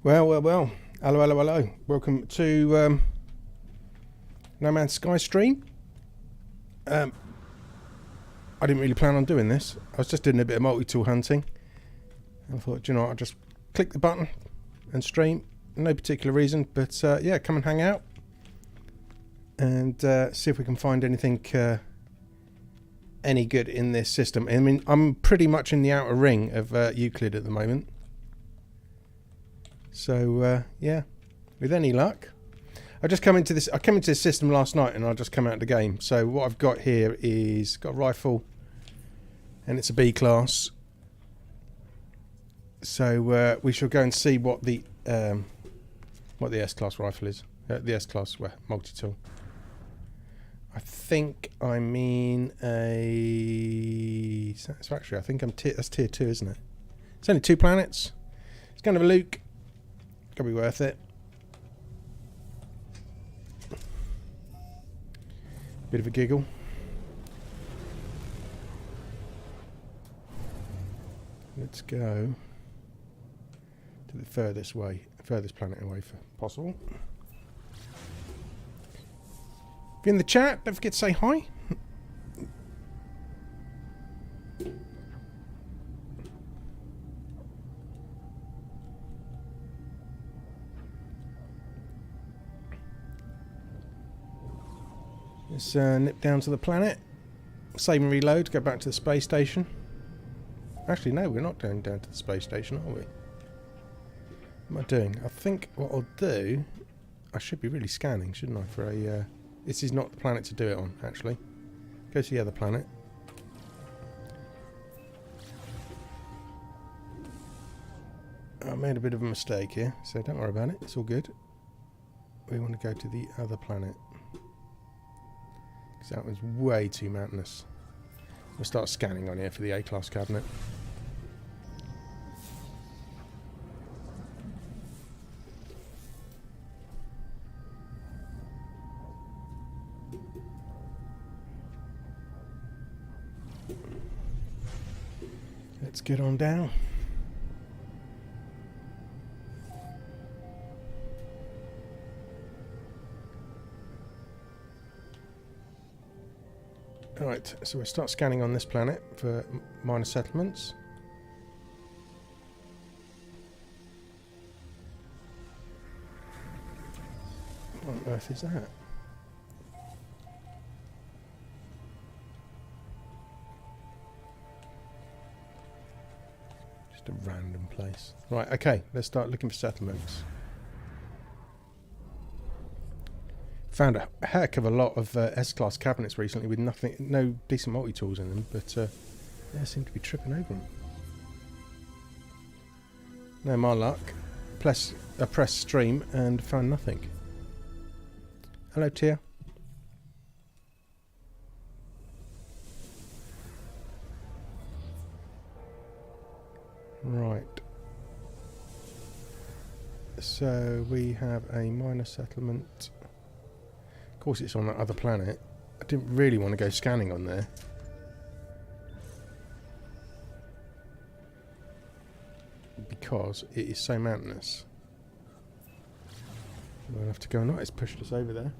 Well. Hello. Welcome to No Man's Sky stream. I didn't really plan on doing this. I was just doing a bit of multi-tool hunting. I thought, you know what, I'll just click the button and stream. No particular reason, but yeah, come and hang out. And see if we can find anything any good in this system. I mean, I'm pretty much in the outer ring of Euclid at the moment. So yeah, with any luck. I came into this system last night and I just come out of the game. So what I've got here is got a rifle and it's a B class. So we shall go and see what the S class rifle is. The S class multi-tool. I think I mean a Satisfactory. I think that's tier 2, isn't it? It's only 2 planets. It's kind of a Luke. Could be worth it. Bit of a giggle. Let's go to the furthest planet away if possible. If you're in the chat, don't forget to say hi. Let's nip down to the planet, save and reload, go back to the space station. Actually, no, we're not going down to the space station, are we? What am I doing? I think what I'll do, I should be really scanning, shouldn't I, for a... this is not the planet to do it on, actually. Go to the other planet. I made a bit of a mistake here, so don't worry about it, it's all good. We want to go to the other planet. Because that was way too mountainous. We'll start scanning on here for the A-class cabinet. Let's get on down. Right, so we'll start scanning on this planet for minor settlements. What on earth is that? Just a random place. Right, okay, let's start looking for settlements. Found a heck of a lot of S-class cabinets recently with no decent multi-tools in them, but yeah, I seem to be tripping over them. No, my luck. I pressed stream and found nothing. Hello, Tia. Right. So we have a minor settlement. Of course it's on that other planet. I didn't really want to go scanning on there. Because it is so mountainous. We'll have to go and it's pushed us over there.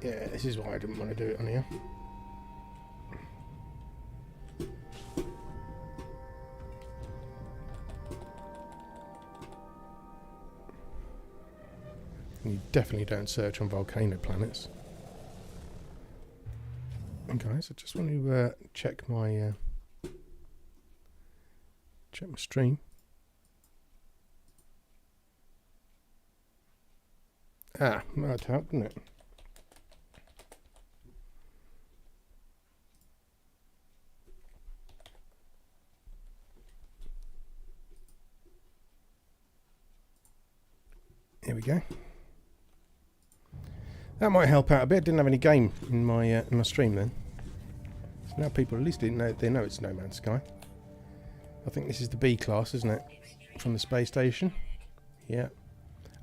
Yeah, this is why I didn't want to do it on here. You definitely don't search on volcano planets. And guys, I just want to check my stream. Ah, that helped, didn't it? Here we go. That might help out a bit. Didn't have any game in my stream then. So now people at least didn't know. They know it's No Man's Sky. I think this is the B class, isn't it? From the space station. Yeah.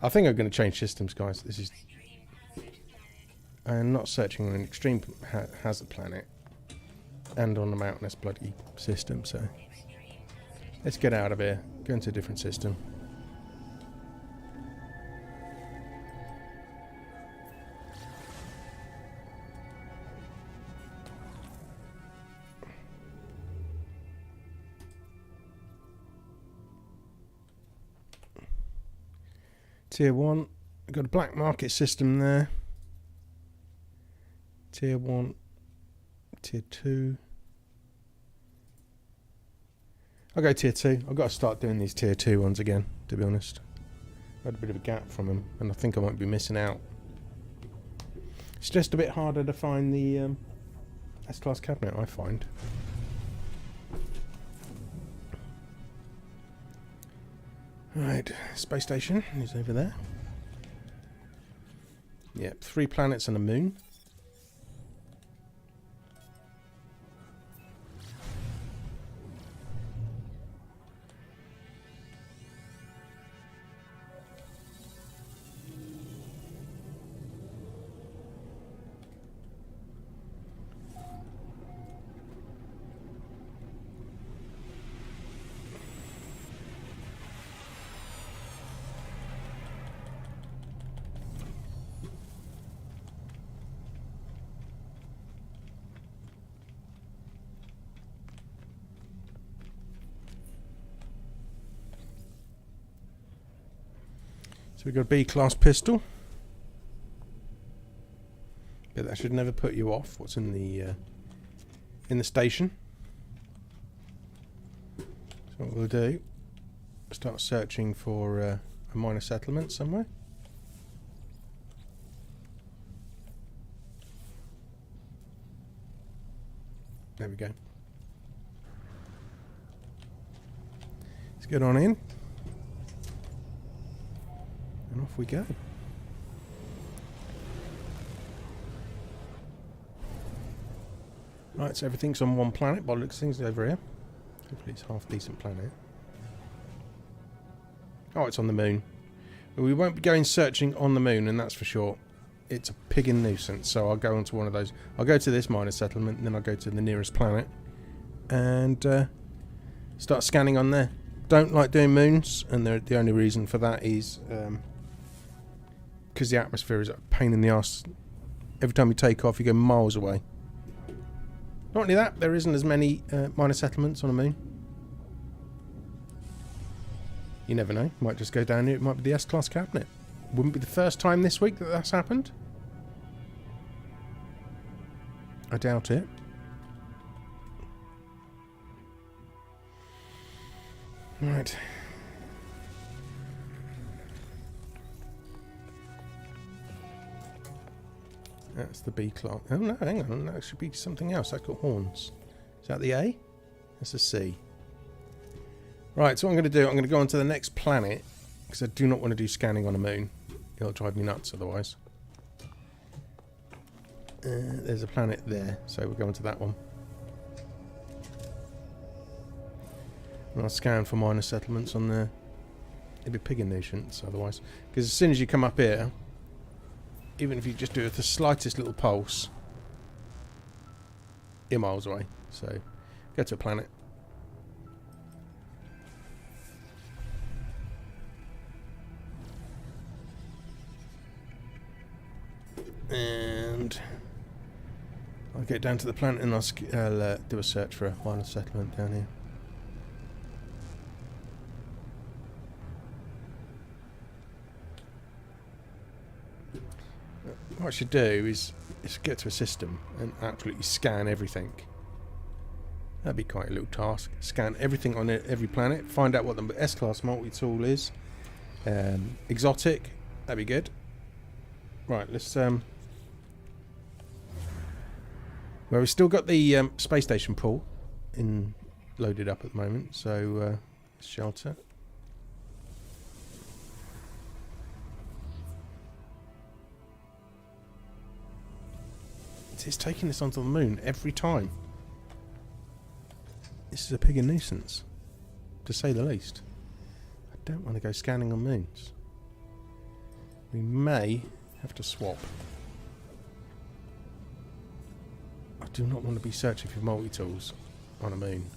I think I'm going to change systems, guys. This is. I'm not searching on an extreme hazard planet and on the mountainous bloody system. So let's get out of here. Go into a different system. Tier 1, we've got a black market system there. Tier 1, Tier 2. I'll go Tier 2. I've got to start doing these Tier 2 ones again, to be honest. I had a bit of a gap from them, and I think I might be missing out. It's just a bit harder to find the S-Class cabinet, I find. Right, space station is over there. Yep, 3 planets and a moon. So we've got a B-class pistol. But that should never put you off what's in the station. So what we'll do, start searching for a minor settlement somewhere. There we go. Let's get on in. And off we go. Right, so everything's on one planet by the looks of things over here. Hopefully it's a half decent planet. Oh, it's on the moon. But we won't be going searching on the moon, and that's for sure. It's a pigging nuisance, so I'll go onto one of those. I'll go to this minor settlement, and then I'll go to the nearest planet and start scanning on there. Don't like doing moons, and the only reason for that is because the atmosphere is a pain in the arse. Every time you take off, you go miles away. Not only that, there isn't as many minor settlements on the moon. You never know. Might just go down here. It might be the S-Class cabinet. Wouldn't be the first time this week that that's happened. I doubt it. Right. That's the B class. Oh no, hang on. That should be something else. That's got horns. Is that the A? That's a C. Right, so what I'm going to do, I'm going to go on to the next planet, because I do not want to do scanning on a moon. It'll drive me nuts otherwise. There's a planet there, so we're going to that one. And I'll scan for minor settlements on the... It'd be pigging nuisance otherwise. Because as soon as you come up here, even if you just do it the slightest little pulse, you're miles away. So, go to a planet. And I'll get down to the planet and I'll do a search for a minor settlement down here. What I should do is get to a system and absolutely scan everything. That'd be quite a little task. Scan everything on every planet, find out what the S-Class Multitool is. Exotic, that'd be good. Right, let's... Well, we've still got the space station pool loaded up at the moment, so shelter. It's taking us onto the moon every time. This is a pig nuisance, to say the least. I don't want to go scanning on moons. We may have to swap. I do not want to be searching for multi-tools on a moon.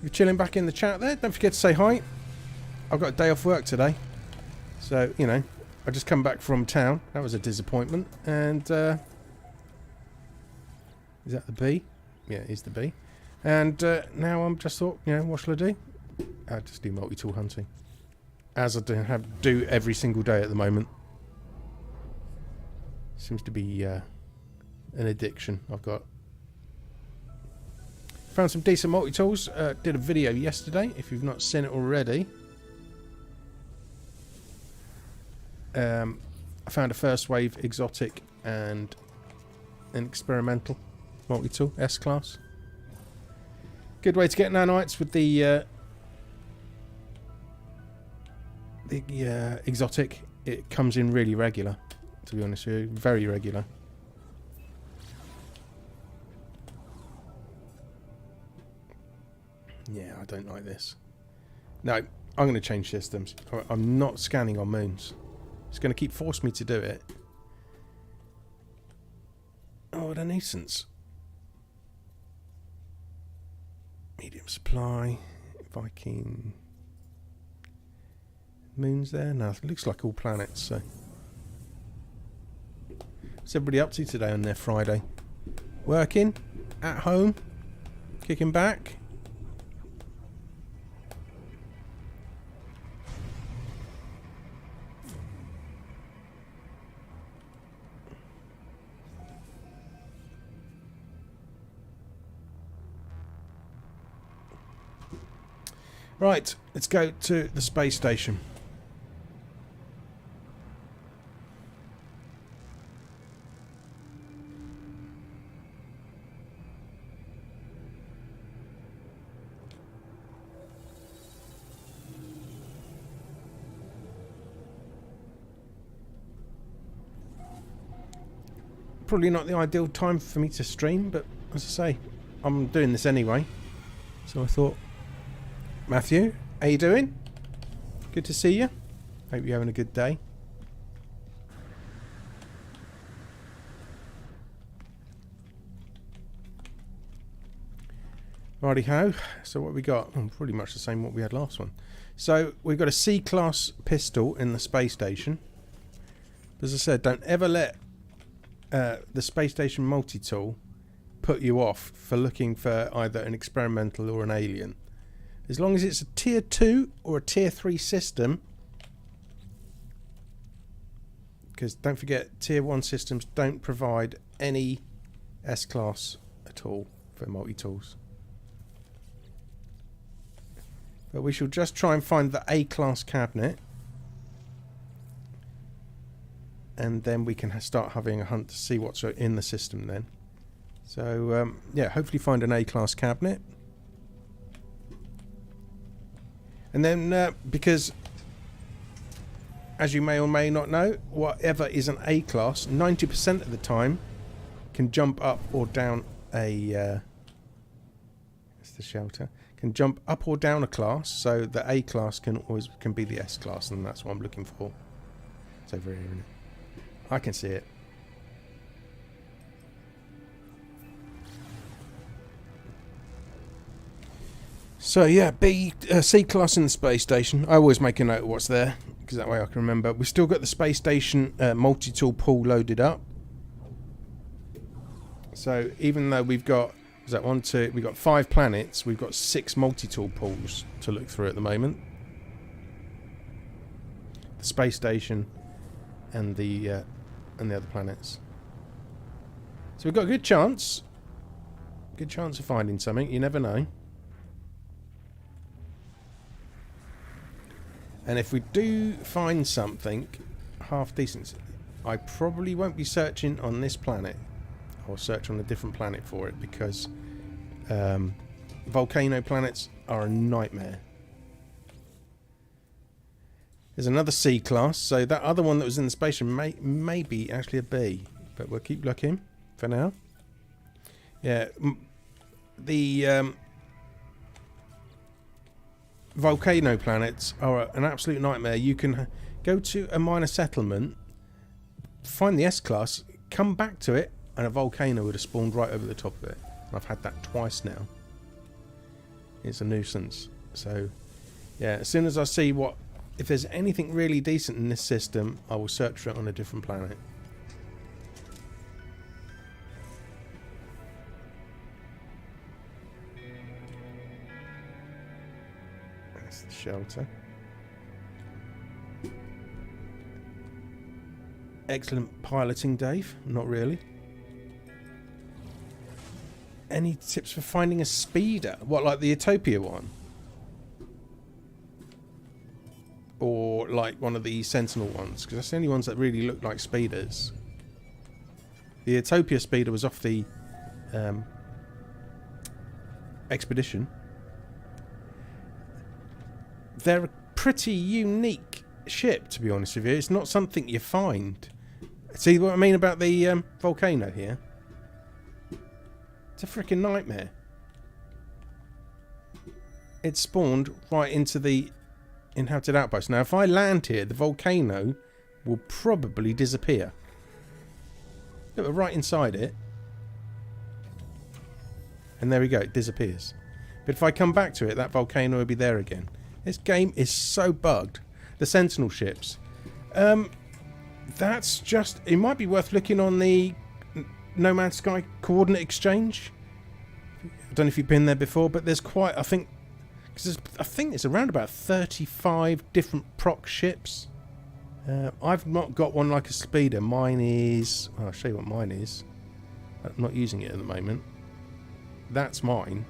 You're chilling back in the chat there. Don't forget to say hi. I've got a day off work today. So, you know, I just come back from town. That was a disappointment. And, is that the bee? Yeah, it is the bee. And now I'm just thought, you know, what shall I do? I just do multi-tool hunting. As I do every single day at the moment. Seems to be an addiction I've got. Found some decent multi-tools. Did a video yesterday, if you've not seen it already. I found a first wave exotic and an experimental multi-tool, S-class. Good way to get nanites with the exotic. It comes in really regular, to be honest with you. Very regular. Yeah, I don't like this. No, I'm going to change systems. I'm not scanning on moons. It's going to keep forcing me to do it. Oh, what a nuisance. Medium supply. Viking. Moons there? No, it looks like all planets, so. What's everybody up to today on their Friday? Working? At home? Kicking back? Right, let's go to the space station. Probably not the ideal time for me to stream, but as I say, I'm doing this anyway. So I thought, Matthew, how you doing? Good to see you. Hope you're having a good day. Righty-ho. So what we got? Oh, pretty much the same what we had last one. So we've got a C-class pistol in the space station. As I said, don't ever let the space station multi-tool put you off for looking for either an experimental or an alien. As long as it's a tier 2 or a tier 3 system, because don't forget, tier 1 systems don't provide any S-class at all for multi-tools. But we shall just try and find the A-class cabinet, and then we can start having a hunt to see what's in the system then. So, yeah, hopefully find an A-class cabinet. And then, because, as you may or may not know, whatever is an A-class, 90% of the time can jump up or down a... that's the shelter. Can jump up or down a class, so the A-class can be the S-class, and that's what I'm looking for. It's over here, isn't it? I can see it. So yeah, C-class in the space station. I always make a note of what's there, because that way I can remember. We've still got the space station multi-tool pool loaded up. So even though we've got, is that 1, 2, we've got 5 planets, we've got 6 multi-tool pools to look through at the moment. The space station and the other planets. So we've got a good chance of finding something. You never know. And if we do find something half decent, I probably won't be searching on this planet. I'll search on a different planet for it, because volcano planets are a nightmare. There's another C class, so that other one that was in the station may be actually a B, but we'll keep looking for now. Yeah, the volcano planets are an absolute nightmare. You can go to a minor settlement, find the S class, come back to it, and a volcano would have spawned right over the top of it. I've had that twice now. It's a nuisance. So, yeah, as soon as I see if there's anything really decent in this system, I will search for it on a different planet. That's the shelter. Excellent piloting, Dave. Not really. Any tips for finding a speeder? What, like the Utopia one? Or like one of the Sentinel ones? Because that's the only ones that really look like speeders. The Utopia speeder was off the expedition. They're a pretty unique ship, to be honest with you. It's not something you find. See what I mean about the volcano here? It's a freaking nightmare. It spawned right into the inhabited outpost. Now, if I land here, the volcano will probably disappear. Look, we're right inside it. And there we go, it disappears. But if I come back to it, that volcano will be there again. This game is so bugged. The Sentinel ships. That's just... It might be worth looking on the No Man's Sky coordinate exchange. I don't know if you've been there before, but there's quite... I think it's around about 35 different proc ships. I've not got one like a speeder. Mine is... Well, I'll show you what mine is. I'm not using it at the moment. That's mine.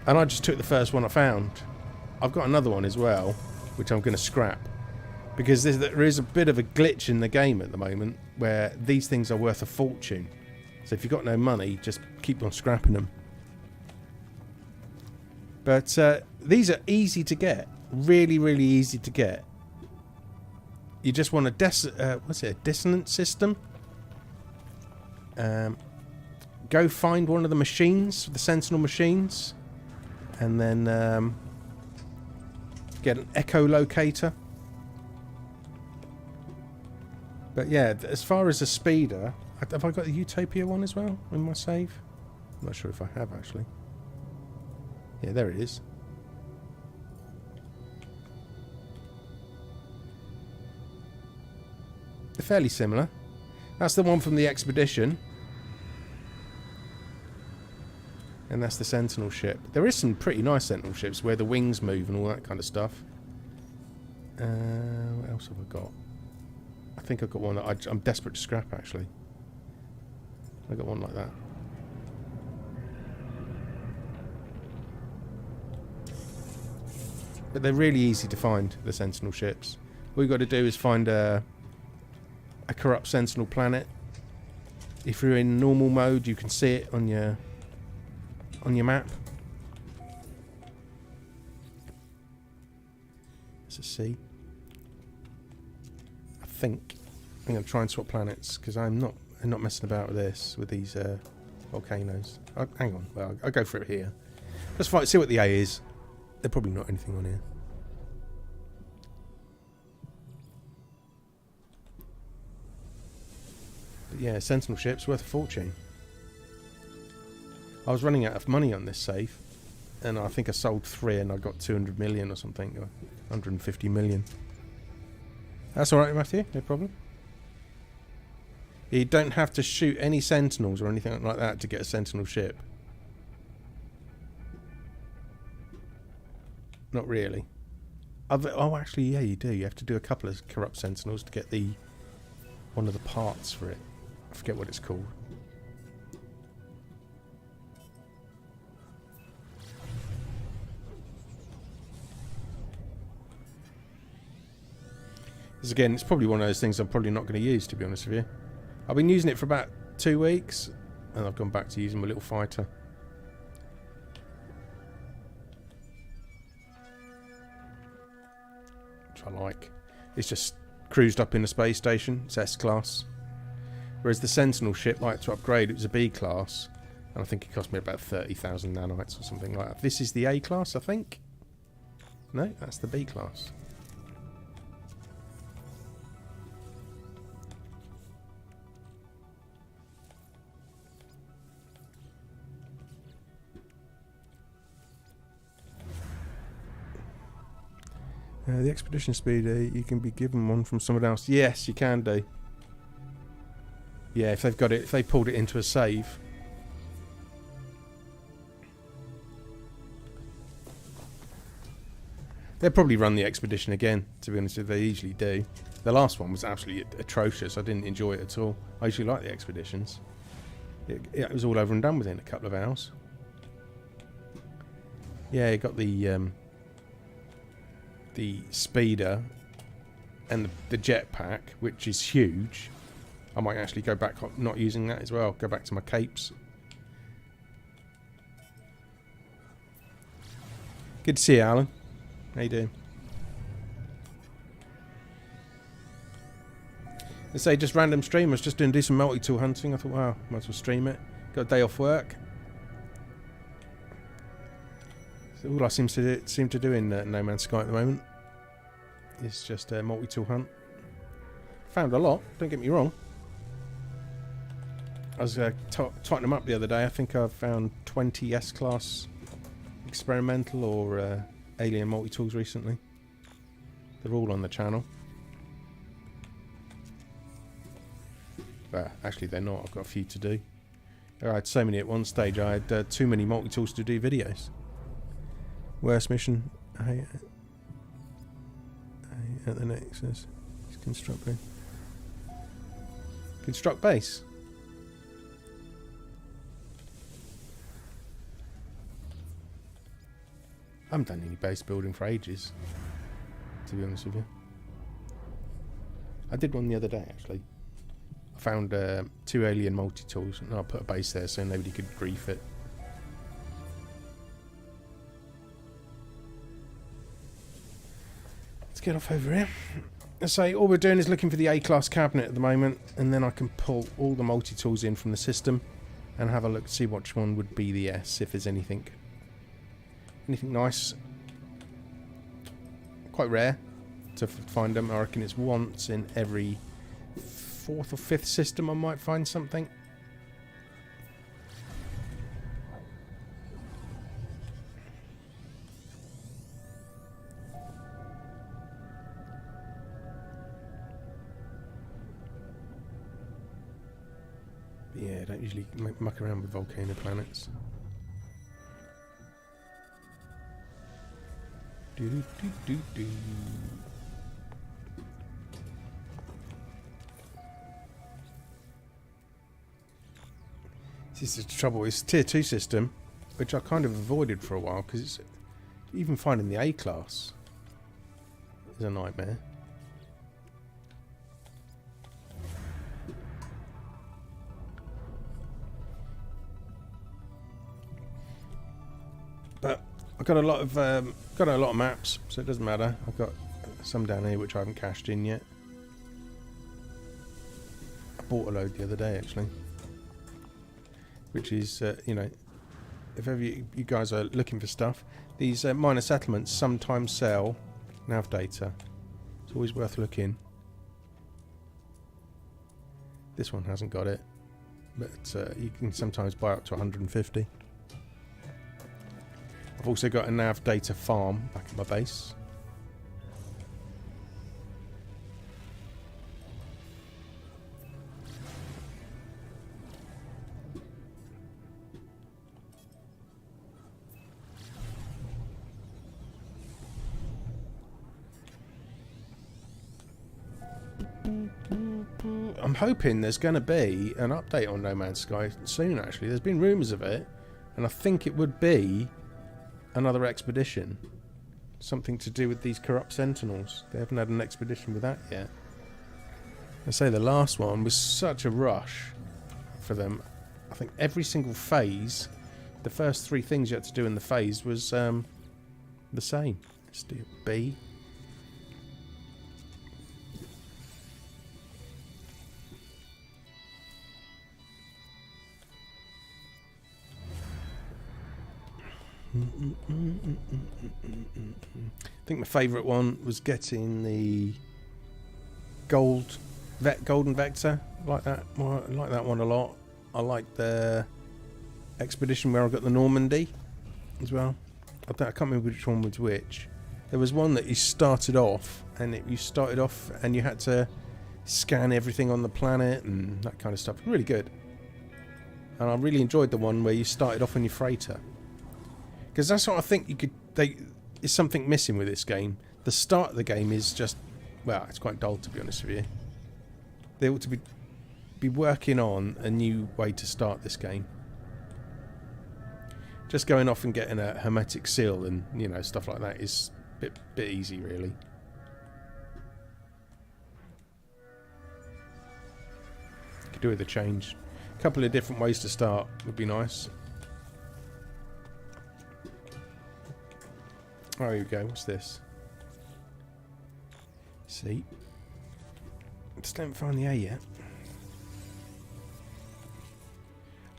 And I just took the first one I found. I've got another one as well, which I'm going to scrap. Because there is a bit of a glitch in the game at the moment where these things are worth a fortune. So if you've got no money, just keep on scrapping them. But these are easy to get. Really, really easy to get. You just want a dissonance system. Go find one of the machines, the Sentinel machines. And then get an echolocator. But yeah, as far as a speeder, have I got the Utopia one as well in my save? I'm not sure if I have actually. Yeah, there it is. They're fairly similar. That's the one from the expedition. And that's the Sentinel ship. There is some pretty nice Sentinel ships where the wings move and all that kind of stuff. What else have I got? I think I've got one that I'm desperate to scrap, actually. I got one like that. But they're really easy to find, the Sentinel ships. All you've got to do is find a corrupt Sentinel planet. If you're in normal mode, you can see it on your map. Let's see. I think I'm going to try and swap planets because I'm not messing about with this with these volcanoes. Hang on, well I'll go for it here. Let's see what the A is. There's probably not anything on here. But yeah, Sentinel ship's worth a fortune. I was running out of money on this save, and I think I sold 3 and I got 200 million or something, or 150 million. That's alright, Matthew, no problem. You don't have to shoot any Sentinels or anything like that to get a Sentinel ship. Not really. Oh, actually, yeah, you do. You have to do a couple of corrupt Sentinels to get one of the parts for it. I forget what it's called. Because again, it's probably one of those things I'm probably not going to use, to be honest with you. I've been using it for about 2 weeks, and I've gone back to using my little fighter. Which I like. It's just cruised up in the space station. It's S-class. Whereas the Sentinel ship, like to upgrade, it was a B-class. And I think it cost me about 30,000 nanites or something like that. This is the A-class, I think. No, that's the B-class. The expedition speeder, you can be given one from someone else. Yes, you can do. Yeah, if they've got it, if they pulled it into a save. They'll probably run the expedition again, to be honest with you. They usually do. The last one was absolutely atrocious. I didn't enjoy it at all. I usually like the expeditions. It was all over and done within a couple of hours. Yeah, you got the speeder and the jetpack, which is huge. I might actually go back not using that as well. Go back to my capes. Good to see you, Alan. How you doing? Let's say just random stream. I was just doing some multi-tool hunting. I thought, wow, might as well stream it. Got a day off work. So all I seem to do in No Man's Sky at the moment is just a multi-tool hunt. Found a lot, don't get me wrong. I was totting them up the other day. I think I've found 20 S-class experimental or alien multi-tools recently. They're all on the channel. But actually they're not. I've got a few to do. I had so many at one stage. I had too many multi-tools to do videos. Worst mission. At the Nexus. Construct base. Construct base. I haven't done any base building for ages, to be honest with you. I did one the other day, actually. I found 2 alien multi-tools, and I put a base there so nobody could grief it. Let's get off over here. Let's say all we're doing is looking for the A-class cabinet at the moment, and then I can pull all the multi-tools in from the system and have a look to see which one would be the S, if there's anything nice. Quite rare to find them. I reckon it's once in every 4th or 5th system I might find something. But yeah, don't usually muck around with volcano planets. This is the trouble. It's a tier 2 system, which I kind of avoided for a while because it's even finding the A class is a nightmare. But I've got a lot of maps, so it doesn't matter. I've got some down here which I haven't cashed in yet. I bought a load the other day actually, which is you know, if ever you guys are looking for stuff, these minor settlements sometimes sell nav data. It's always worth looking. This one hasn't got it, but you can sometimes buy up to 150. I've also got a nav data farm back at my base. I'm hoping there's going to be an update on No Man's Sky soon, actually. There's been rumours of it, and I think it would be another expedition. Something to do with these corrupt sentinels. They haven't had an expedition with that yet. I say the last one was such a rush for them. I think every single phase, the first 3 things you had to do in the phase was the same. Let's do B. I think my favourite one was getting the golden vector. Like that one a lot. I like the expedition where I got the Normandy as well. I can't remember which one was which. There was one that you started off and you had to scan everything on the planet and that kind of stuff. Really good. And I really enjoyed the one where you started off on your freighter. Because that's what I think is something missing with this game. The start of the game is just, well, it's quite dull, to be honest with you. They ought to be working on a new way to start this game. Just going off and getting a hermetic seal and, you know, stuff like that is a bit easy, really. Could do with a change. A couple of different ways to start would be nice. Oh, here we go. What's this? See? Just don't find the A yet.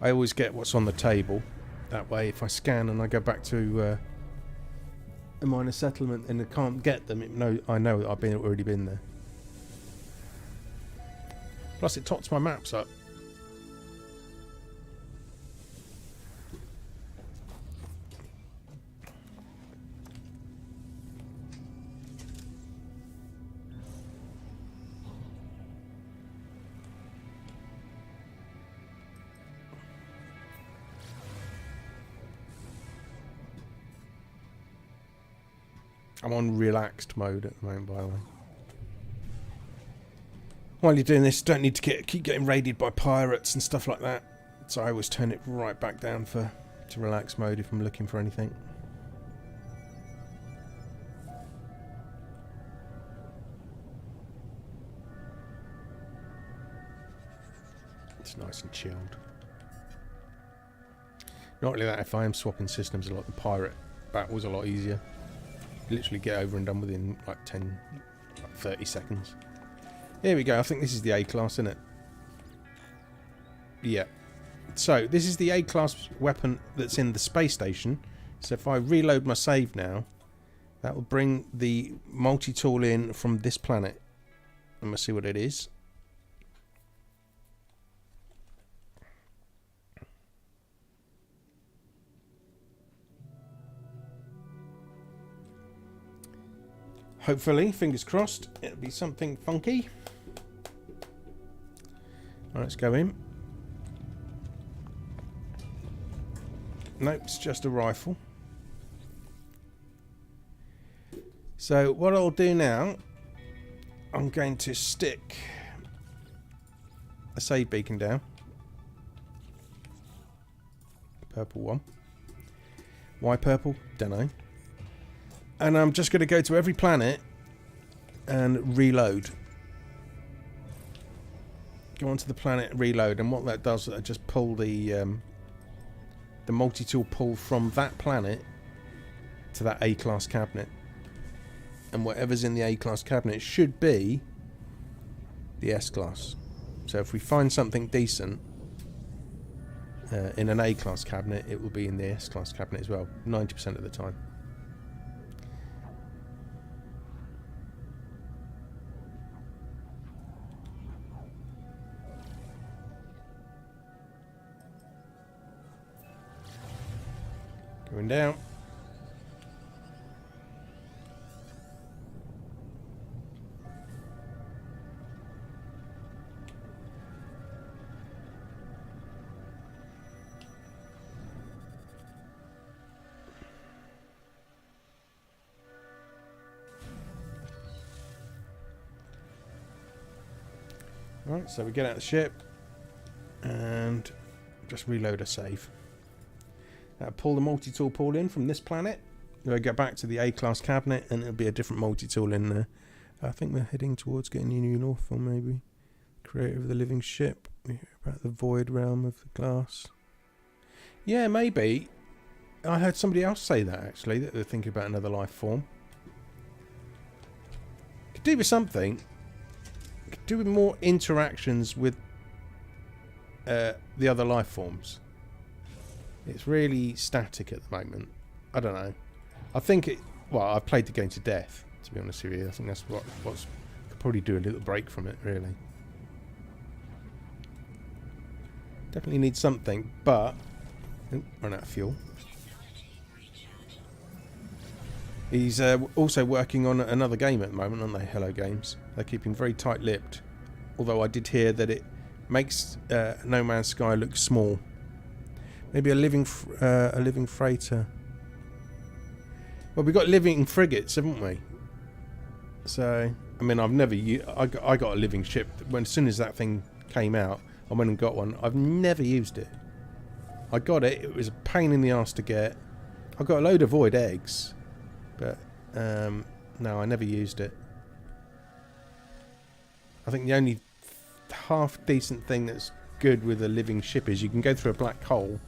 I always get what's on the table. That way, if I scan and I go back to a minor settlement and I can't get them, I know that I've already been there. Plus, it tots my maps up. I'm on relaxed mode at the moment, by the way. While you're doing this, don't need to keep getting raided by pirates and stuff like that. So I always turn it right back down to relaxed mode if I'm looking for anything. It's nice and chilled. Not only that, if I am swapping systems a lot, the pirate battle's a lot easier. Literally get over and done within like 30 seconds. Here we go. I think this is the A class, isn't it? Yeah. So this is the A class weapon that's in the space station. So if I reload my save now, that will bring the multi-tool in from this planet. And we'll see what it is. Hopefully, fingers crossed, it'll be something funky. Alright, let's go in. Nope, it's just a rifle. So what I'll do now, I'm going to stick a save beacon down. Purple one. Why purple? Dunno. And I'm just going to go to every planet and reload. Go onto the planet and reload, and what that does, I just pull the multi-tool pull from that planet to that A-class cabinet. And whatever's in the A-class cabinet should be the S-class. So if we find something decent in an A-class cabinet, it will be in the S-class cabinet as well, 90% of the time. Going down. Right, so we get out of the ship and just reload a save. Pull the multi-tool pull in from this planet. We'll go back to the A-class cabinet and it'll be a different multi-tool in there. I think we're heading towards getting a new North, or maybe Creator of the Living Ship. We hear about the void realm of the glass. Yeah, maybe. I heard somebody else say that, actually, that they're thinking about another life form. Could do with something. Could do with more interactions with the other life forms. It's really static at the moment. I don't know. I think it... Well, I've played the game to death, to be honest with you. I think that's what's... Could probably do a little break from it, really. Definitely need something, but... Oh, run out of fuel. He's also working on another game at the moment, aren't they? Hello Games. They're keeping very tight-lipped. Although I did hear that it makes No Man's Sky look small. Maybe a living freighter. Well, we've got living frigates, haven't we? So, I mean, I've never... I got a living ship. As soon as that thing came out, I went and got one. I've never used it. I got it. It was a pain in the arse to get. I got a load of void eggs. But, no, I never used it. I think the only half decent thing that's good with a living ship is you can go through a black hole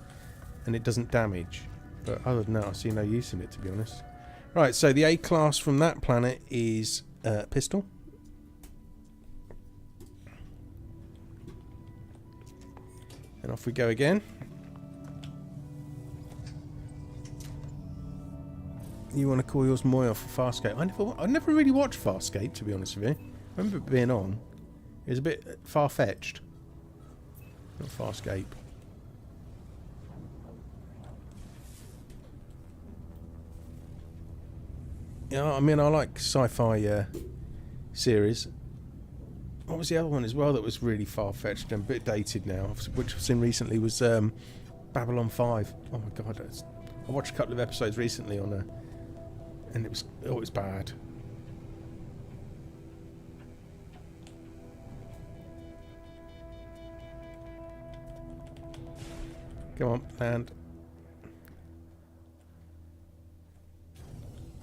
and it doesn't damage. But other than that, I see no use in it, to be honest. Right, so the A-class from that planet is pistol. And off we go again. You want to call yours Moya for Farscape? I never really watched Farscape, to be honest with you. I remember it being on. It was a bit far-fetched. Not Farscape. Yeah, I mean, I like sci-fi series. What was the other one as well that was really far-fetched and a bit dated now, which I've seen recently, was Babylon 5. Oh my god, I watched a couple of episodes recently on a... And it was bad. Come on, land.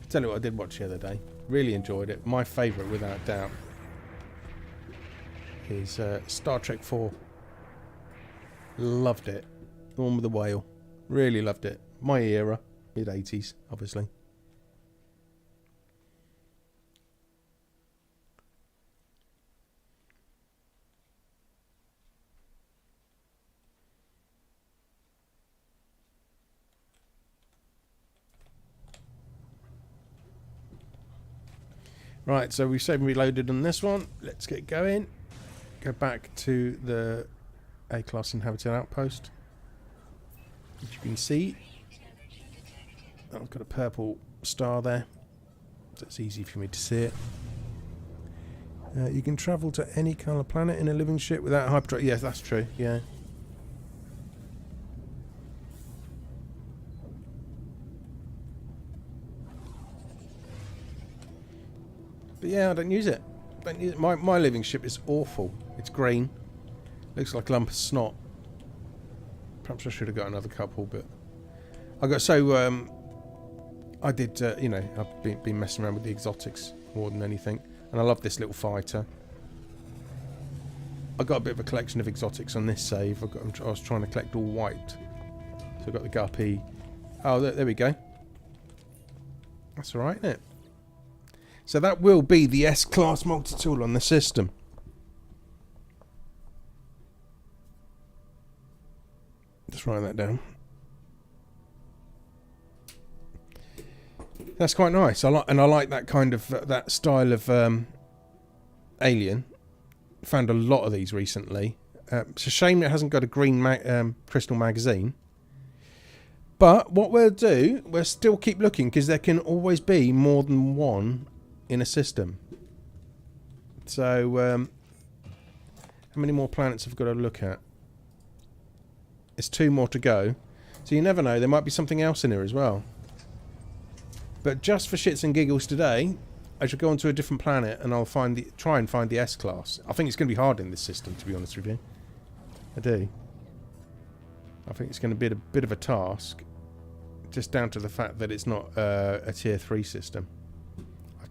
Tell you what I did watch the other day. Really enjoyed it. My favourite, without doubt, is Star Trek 4. Loved it. The one with the whale. Really loved it. My era. Mid-80s, obviously. Right, so we've saved and reloaded on this one. Let's get going. Go back to the A-class inhabited outpost, which you can see. I've got a purple star there, so it's easy for me to see it. You can travel to any colour planet in a living ship without hyperdrive. Yes, that's true, yeah. But yeah, I don't use it. My living ship is awful. It's green. Looks like a lump of snot. Perhaps I should have got another couple, but I got so I did. You know, I've been messing around with the exotics more than anything, and I love this little fighter. I got a bit of a collection of exotics on this save. I was trying to collect all white, so I got the guppy. Oh, there we go. That's all right, isn't it? So that will be the S-class multi-tool on the system. Just write that down. That's quite nice. I like that kind of that style of alien. Found a lot of these recently. It's a shame it hasn't got a green crystal magazine. But what we'll do, we'll still keep looking, because there can always be more than one in a system. So, how many more planets have we got to look at? It's 2 more to go. So you never know, there might be something else in here as well. But just for shits and giggles today, I shall go onto a different planet and I'll try and find the S-class. I think it's going to be hard in this system, to be honest with you. I do. I think it's going to be a bit of a task. Just down to the fact that it's not a tier 3 system.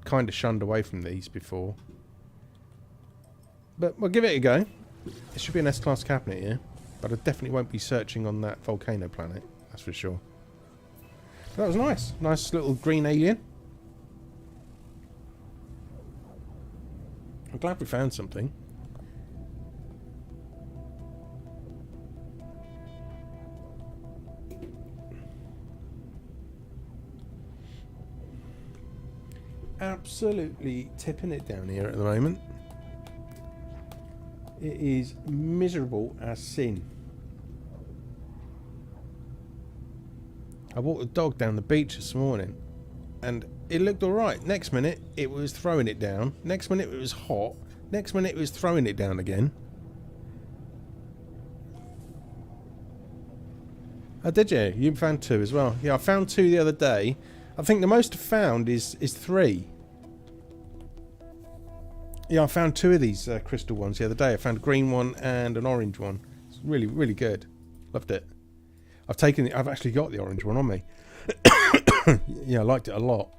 Kind of shunned away from these before, but we'll give it a go. It should be an S-class cabinet here, but I definitely won't be searching on that volcano planet, that's for sure. That was nice. Nice little green alien. I'm glad we found something. Absolutely tipping it down here at the moment. It is miserable as sin. I walked the dog down the beach this morning and it looked alright. Next minute it was throwing it down. Next minute it was hot. Next minute it was throwing it down again. Oh, did you? You found 2 as well. Yeah, I found 2 the other day. I think the most I've found is 3. Yeah, I found 2 of these crystal ones the other day. I found a green one and an orange one. It's really, really good. Loved it. I've actually got the orange one on me. Yeah, I liked it a lot.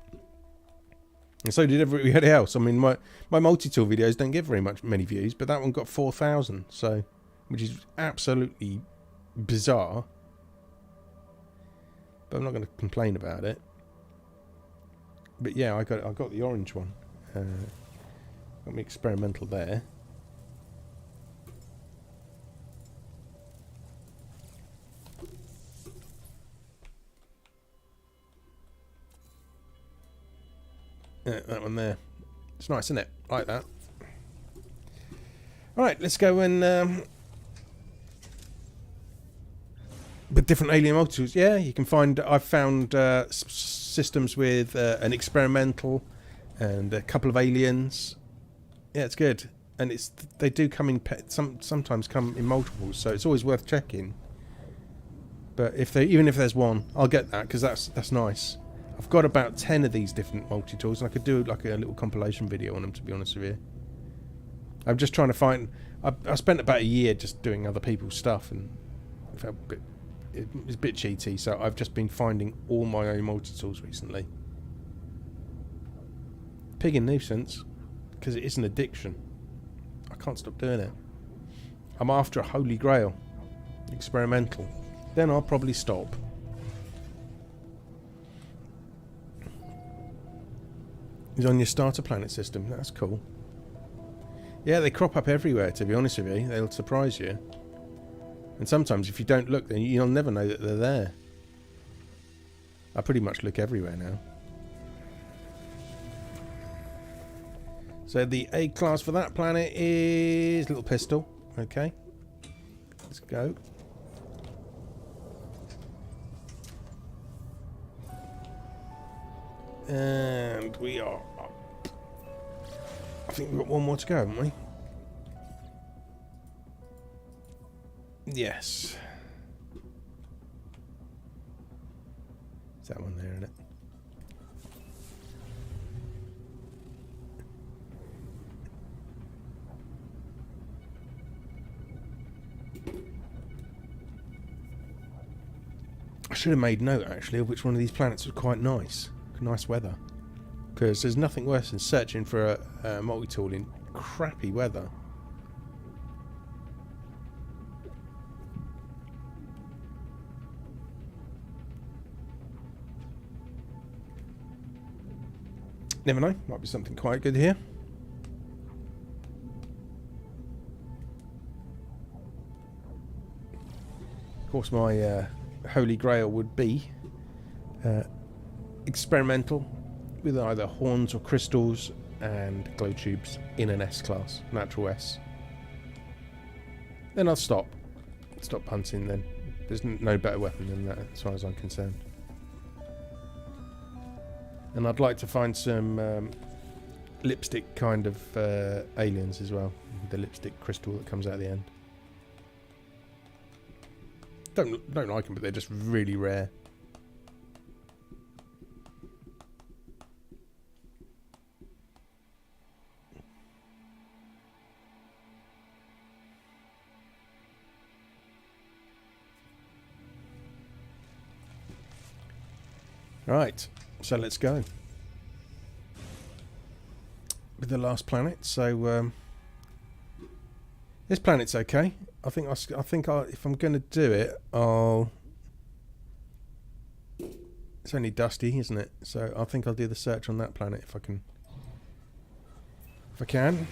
And so did everybody else. I mean, my multi-tool videos don't get many views, but that one got 4,000. So, which is absolutely bizarre. But I'm not going to complain about it. But yeah, I got the orange one. Got me experimental there. Yeah, that one there. It's nice, isn't it? I like that. Alright, let's go and with different alien multitools. Yeah, you can find. I've found systems with an experimental and a couple of aliens. Yeah, it's good, and they do come in sometimes come in multiples, so it's always worth checking. But even if there's one, I'll get that because that's nice. I've got about 10 of these different multi-tools, and I could do like a little compilation video on them, to be honest with you. I'm just trying to find. I spent about a year just doing other people's stuff, and I felt it was a bit cheaty, so I've just been finding all my own multi-tools recently. Pig and nuisance, because it is an addiction. I can't stop doing it. I'm after a holy grail. Experimental. Then I'll probably stop. He's on your starter planet system. That's cool. Yeah, they crop up everywhere, to be honest with you. They'll surprise you. And sometimes if you don't look, then you'll never know that they're there. I pretty much look everywhere now. So the A class for that planet is little pistol. Okay. Let's go. And we are up. I think we've got one more to go, haven't we? Yes. Is that one there, isn't it? I should have made note, actually, of which one of these planets was quite nice. Nice weather. Because there's nothing worse than searching for a multi-tool in crappy weather. Never know, might be something quite good here. Of course, my holy grail would be experimental with either horns or crystals and glow tubes in an S class, natural S. Then I'll stop hunting then. There's no better weapon than that as far as I'm concerned. And I'd like to find some lipstick kind of aliens as well. The lipstick crystal that comes out at the end. Don't like them, but they're just really rare. Right, so let's go with the last planet. So This planet's okay. I think if I'm going to do it, I'll... It's only dusty, isn't it? So I think I'll do the search on that planet if I can. If I can.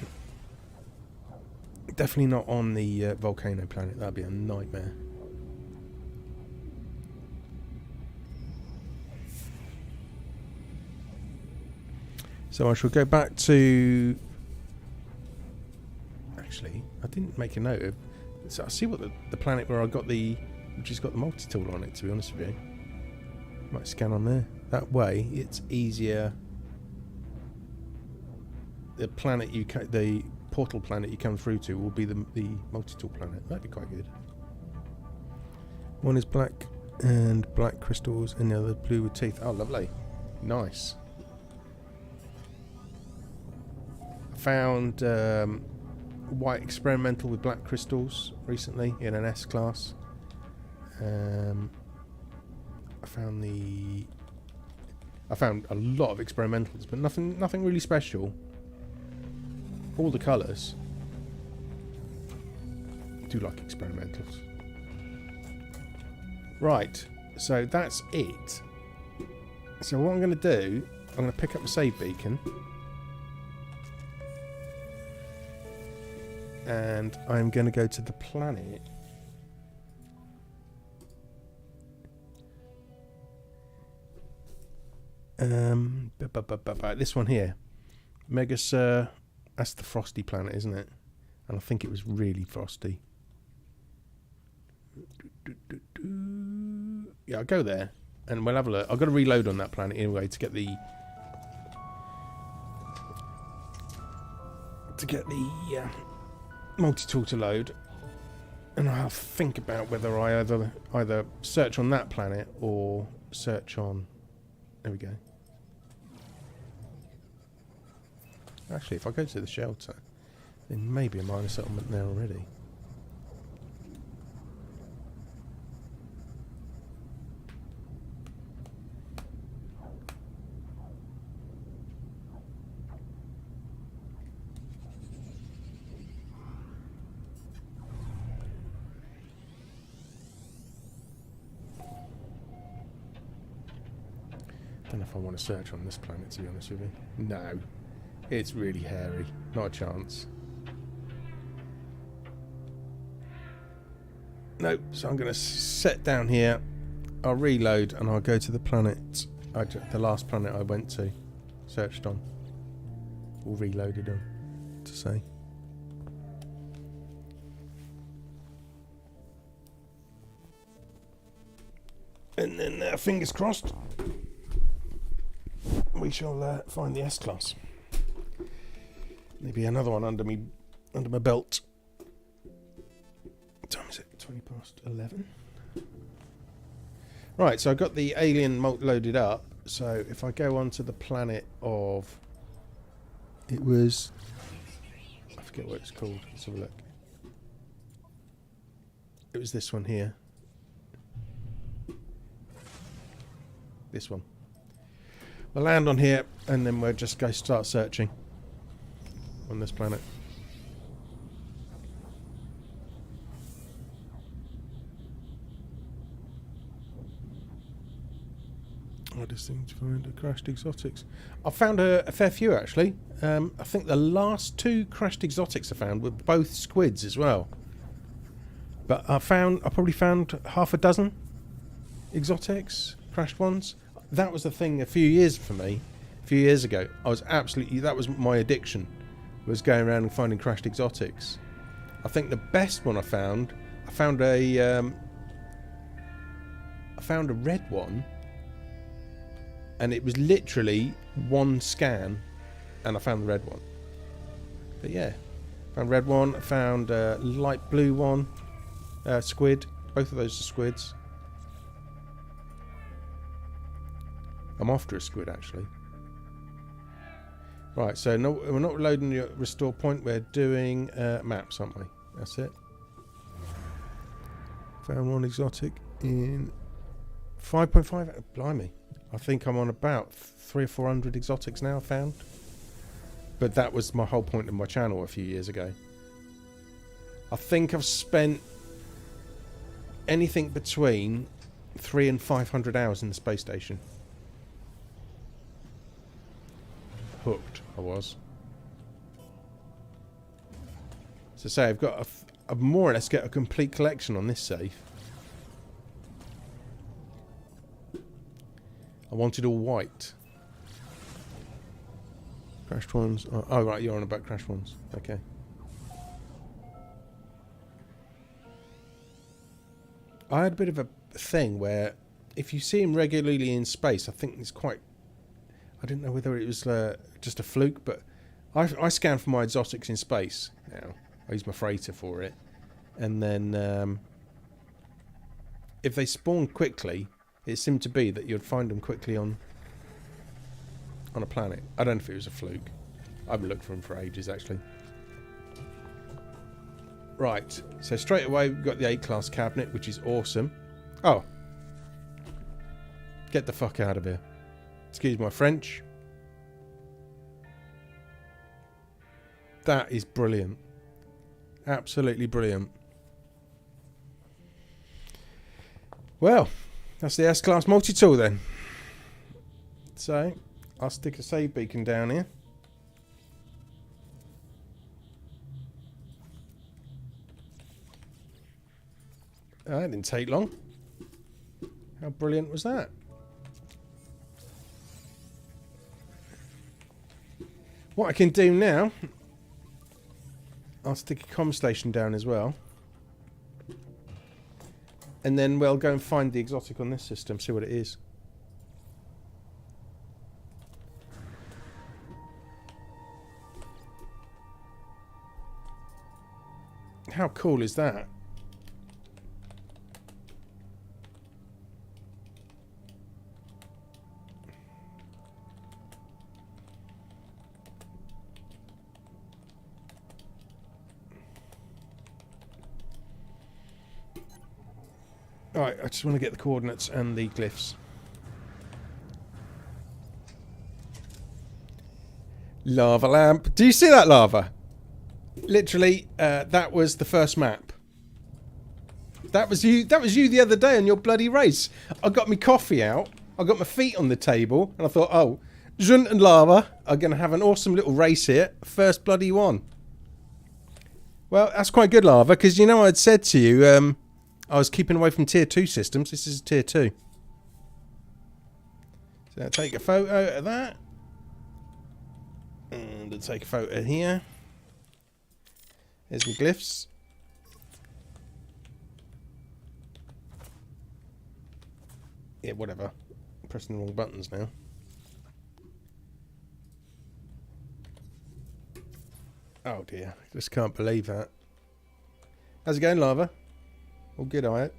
Definitely not on the volcano planet. That'd be a nightmare. So I shall go back to... Actually, I didn't make a note of... So I see what the planet where I got the... Which has got the multi-tool on it, to be honest with you. Might scan on there. That way, it's easier. The planet the portal planet you come through to will be the multi-tool planet. That'd be quite good. One is black and black crystals, and the other blue with teeth. Oh, lovely. Nice. I found white experimental with black crystals recently in an S class. I found a lot of experimentals, but nothing really special. All the colours. I do like experimentals. Right, so that's it. So what I'm going to do, I'm going to pick up the save beacon. And I'm going to go to the planet. This one here. Megasur. That's the frosty planet, isn't it? And I think it was really frosty. Yeah, I'll go there. And we'll have a look. I've got to reload on that planet anyway to get the... multi-tool to load. And I'll think about whether I either search on that planet or search on... There we go. Actually, if I go to the shelter, then maybe a minor settlement there already. Don't know if I want to search on this planet, to be honest with you. No. It's really hairy. Not a chance. Nope. So I'm going to set down here. I'll reload and I'll go to the planet. The last planet I went to. Searched on. Or reloaded on. To say. And then, fingers crossed, we shall find the S-Class. Maybe another one under my belt. What time is it? 20 past 11. Right, so I've got the alien loaded up. So if I go onto the planet of... It was... I forget what it's called. Let's have a look. It was this one here. This one. We'll land on here and then we'll just go start searching on this planet. Hardest thing to find are crashed exotics. I found a fair few actually. I think the last 2 crashed exotics I found were both squids as well. But I probably found half a dozen exotics, crashed ones. That was the thing a few years ago. I was absolutely, that was my addiction, was going around and finding crashed exotics. I think the best one I found a red one, and it was literally one scan, and I found the red one. But yeah, found red one, I found a light blue one, squid. Both of those are squids. I'm after a squid actually. Right, so no, we're not loading the restore point, we're doing maps, aren't we? That's it. Found one exotic in 5.5. Blimey. I think I'm on about 300 or 400 exotics now found. But that was my whole point of my channel a few years ago. I think I've spent anything between 300 and 500 hours in the space station. Hooked, I was. So say I've got I've more or less got a complete collection on this safe. I wanted all white. Crashed ones. Oh right, you're on about crashed ones. Okay. I had a bit of a thing where if you see him regularly in space, I think it's quite... I didn't know whether it was just a fluke, but I scan for my exotics in space now. I use my freighter for it. And then if they spawn quickly, it seemed to be that you'd find them quickly on a planet. I don't know if it was a fluke. I haven't looked for them for ages, actually. Right, so straight away we've got the 8 class cabinet, which is awesome. Oh. Get the fuck out of here. Excuse my French. That is brilliant. Absolutely brilliant. Well, that's the S-Class Multitool then. So, I'll stick a save beacon down here. That didn't take long. How brilliant was that? What I can do now, I'll stick a comm station down as well. And then we'll go and find the exotic on this system, see what it is. How cool is that? Alright, I just want to get the coordinates and the glyphs. Lava lamp. Do you see that lava? Literally, that was the first map. That was you the other day on your bloody race. I got my coffee out, I got my feet on the table, and I thought, oh, Jun and Lava are going to have an awesome little race here. First bloody one. Well, that's quite good, Lava, because you know I'd said to you, I was keeping away from tier 2 systems. This is tier 2. So I'll take a photo of that. And I'll take a photo here. There's my glyphs. Yeah, whatever. I'm pressing the wrong buttons now. Oh dear. Just can't believe that. How's it going, Lava? All good, are it?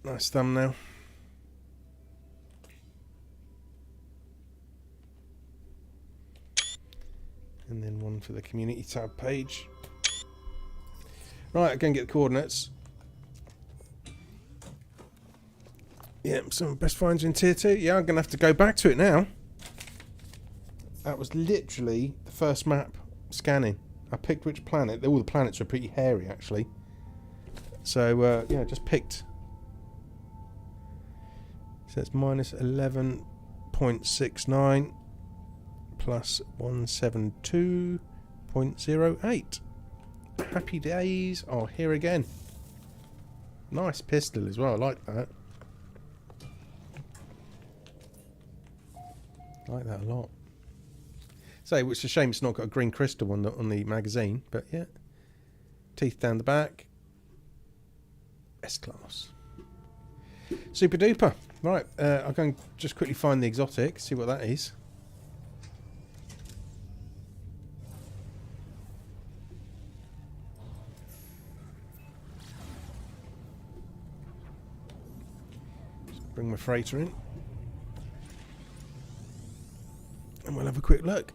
Nice thumbnail. And then one for the community tab page. Right, I'm going to get the coordinates. Yeah, some best finds in tier 2. Yeah, I'm going to have to go back to it now. That was literally the first map scanning. I picked which planet. All the planets were pretty hairy, actually. So, yeah, just picked. So it's minus 11.69 plus 172.08. Happy days are here again. Nice pistol as well. I like that. I like that a lot. So, it's a shame it's not got a green crystal on the magazine, but yeah. Teeth down the back. S-Class. Super duper. Right, I'm going to just quickly find the exotic, see what that is. Just bring my freighter in. And we'll have a quick look.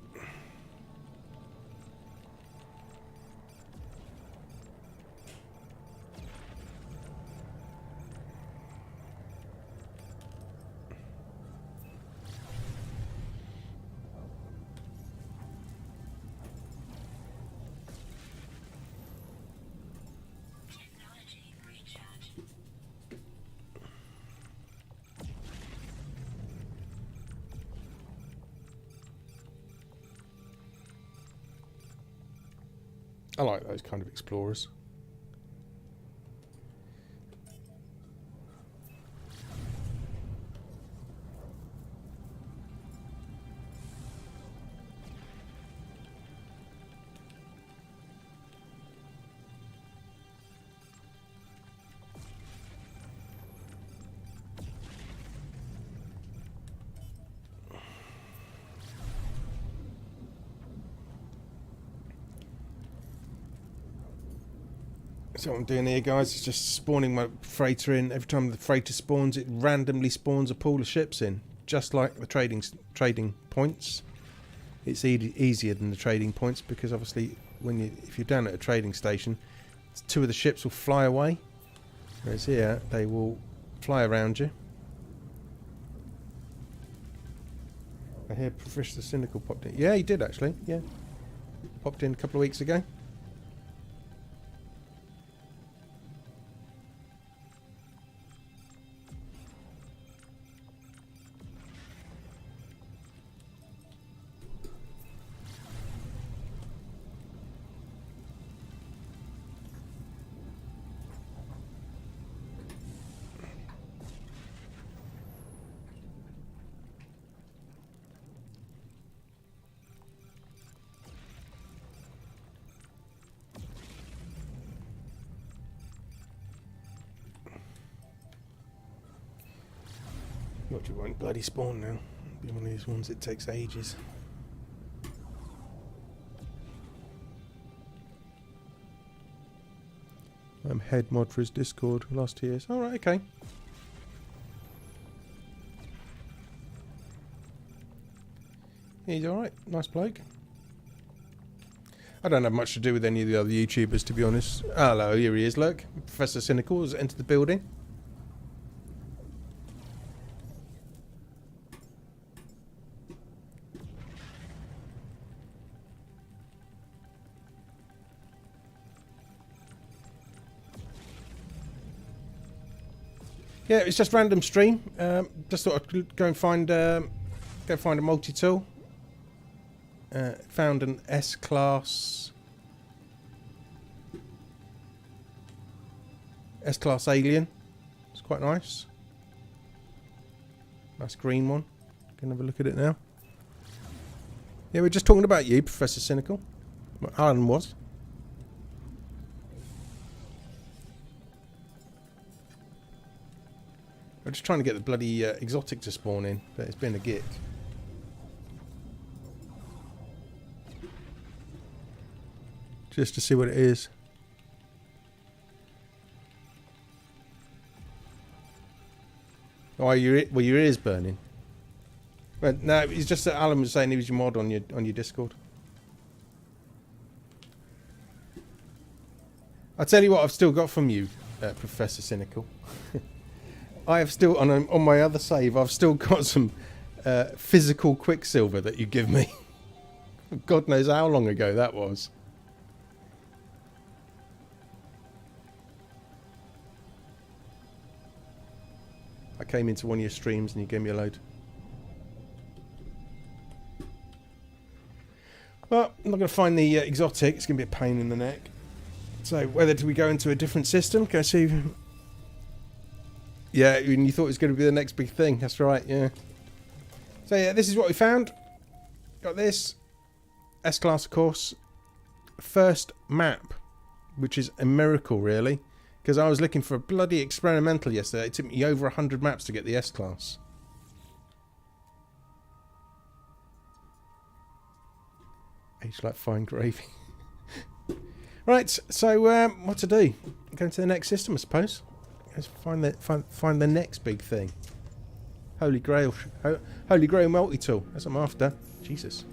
I like those kind of explorers. So what I'm doing here, guys, is just spawning my freighter in. Every time the freighter spawns, it randomly spawns a pool of ships in, just like the trading points. It's easier than the trading points because obviously, if you're down at a trading station, 2 of the ships will fly away, whereas here they will fly around you. I hear Professor Cynical popped in. Yeah, he did actually. Yeah, popped in a couple of weeks ago. What do you want? Bloody spawn now. Be one of these ones that takes ages. I'm head mod for his Discord. Last year's. Alright, okay. He's alright. Nice bloke. I don't have much to do with any of the other YouTubers, to be honest. Hello, here he is, look. Professor Cynical has entered the building. Yeah, it's just random stream. Just thought I'd go and find a multi-tool. Found an S-class alien. It's quite nice. Nice green one. Can have a look at it now. Yeah, we're just talking about you, Professor Cynical. Well, Alan was. I'm just trying to get the bloody exotic to spawn in, but it's been a git. Just to see what it is. Oh, were your ears burning? But no, it's just that Alan was saying he was your mod on your Discord. I'll tell you what I've still got from you, Professor Cynical. I have still, on my other save, I've still got some physical quicksilver that you give me. God knows how long ago that was. I came into one of your streams and you gave me a load. Well, I'm not going to find the exotic. It's going to be a pain in the neck. So, whether do we go into a different system? Go see... Yeah, and you thought it was going to be the next big thing. That's right, yeah. So yeah, this is what we found. Got this. S-Class, of course. First map, which is a miracle, really. Because I was looking for a bloody experimental yesterday. It took me over 100 maps to get the S-Class. Age like fine gravy. Right, so what to do? Go to the next system, I suppose. Let's find the next big thing. Holy Grail multi-tool. That's what I'm after. Jesus.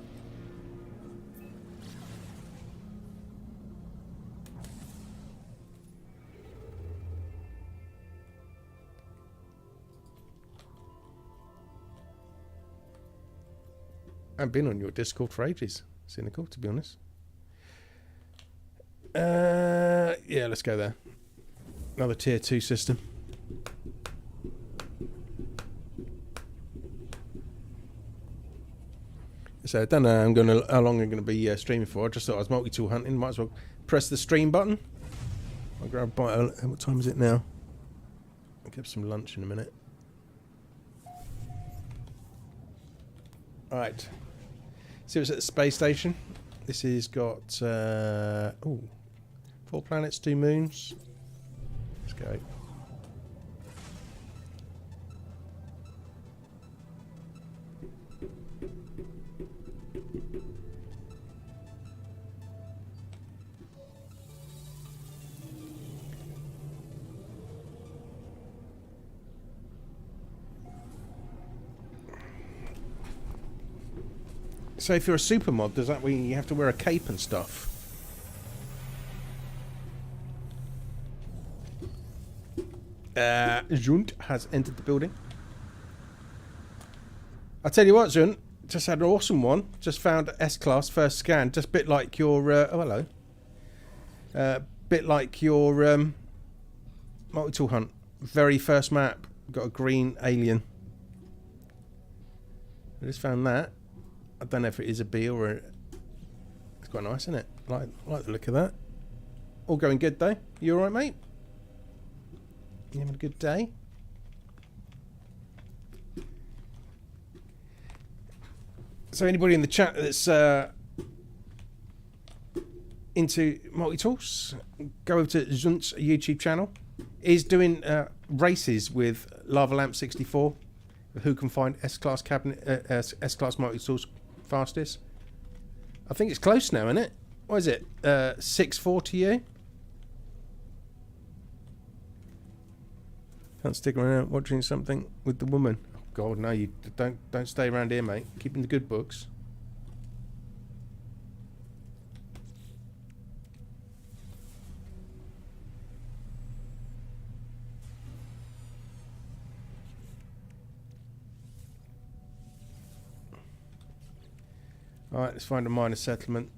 I've been on your Discord for ages, Cynical, to be honest. Yeah, let's go there. Another tier 2 system. So I don't know how long I'm gonna be streaming for. I just thought I was multi-tool hunting. Might as well press the stream button. I'll grab a bite. What time is it now? I'll get some lunch in a minute. Alright. See what's at the space station. This has got 4 planets, 2 moons. Let's go. So if you're a super mod, does that mean you have to wear a cape and stuff? Junt has entered the building. I tell you what, Junt, just had an awesome one. Just found S-Class first scan, just a bit like your... oh, hello. Bit like your multi-tool hunt. Very first map. Got a green alien. I just found that. I don't know if it is a bee or a... It's quite nice, isn't it? I like the look of that. All going good, though. You alright, mate? You having a good day? So anybody in the chat that's into multi-tools, go over to Zunt's YouTube channel. He's doing races with Lava Lamp 64. Who can find S-Class cabinet, S-Class multi-tools fastest? I think it's close now, isn't it? What is it? 6-4 to you? Can't stick around watching something with the woman. Oh God, no! You don't stay around here, mate. Keeping the good books. Alright, let's find a minor settlement.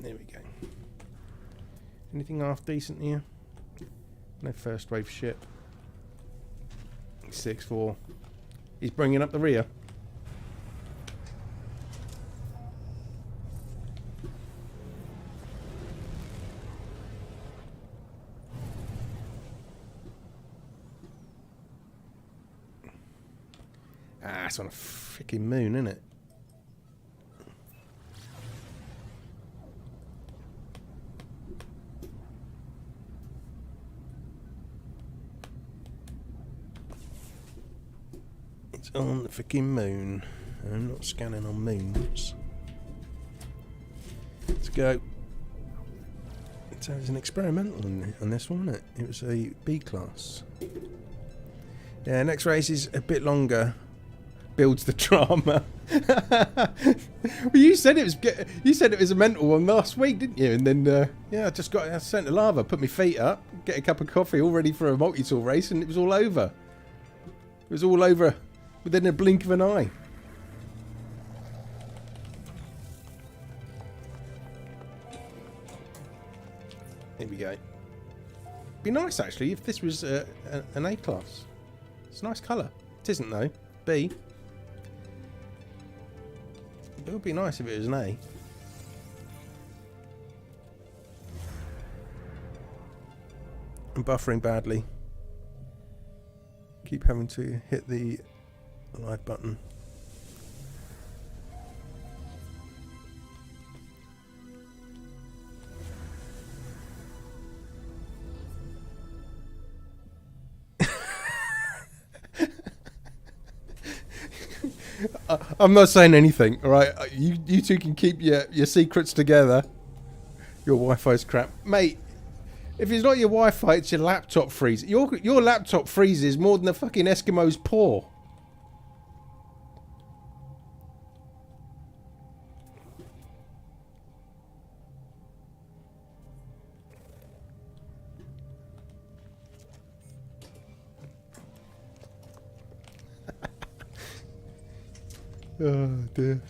There we go. Anything half decent here? No first wave ship. 6-4. He's bringing up the rear. Ah, it's on a freaking moon, isn't it? On the freaking moon. I'm not scanning on moons. Let's go. So it was an experimental on this one, wasn't it? It was a B class. Yeah, next race is a bit longer. Builds the drama. Well, you said it was a mental one last week, didn't you? And then yeah, I sent to lava, put my feet up, get a cup of coffee, all ready for a multi-tool race, and it was all over. It was all over within a blink of an eye. Here we go. Be nice actually if this was an A class. It's a nice colour. It isn't though. B. It would be nice if it was an A. I'm buffering badly. Keep having to hit the live button. I'm not saying anything, alright? You two can keep your secrets together. Your Wi-Fi's crap. Mate, if it's not your Wi-Fi, it's your laptop freeze. Your laptop freezes more than the fucking Eskimo's paw. Oh dear.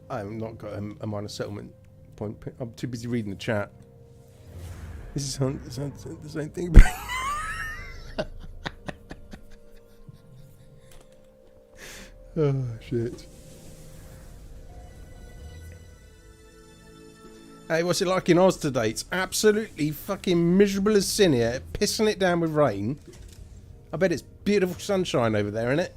I've not got a minor settlement point. I'm too busy reading the chat. This is the same thing. Oh, shit. Hey, what's it like in Oz today? It's absolutely fucking miserable as sin here. Pissing it down with rain. I bet it's beautiful sunshine over there, isn't it?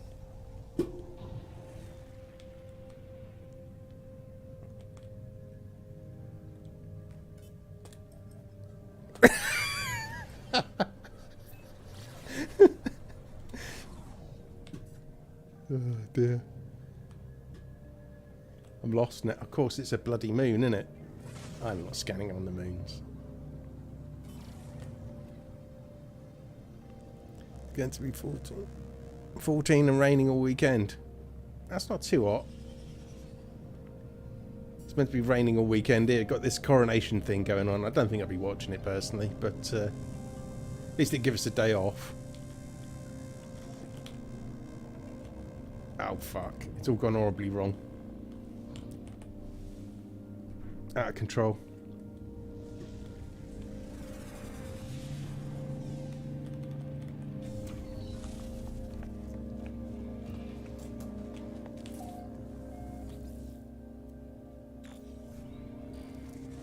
Oh dear. I'm lost now. Of course it's a bloody moon, isn't it? I'm not scanning on the moons. Going to be 14. 14 and raining all weekend. That's not too hot. It's meant to be raining all weekend here. Got this coronation thing going on. I don't think I'll be watching it personally, but at least it gives us a day off. Oh fuck. It's all gone horribly wrong. Out of control.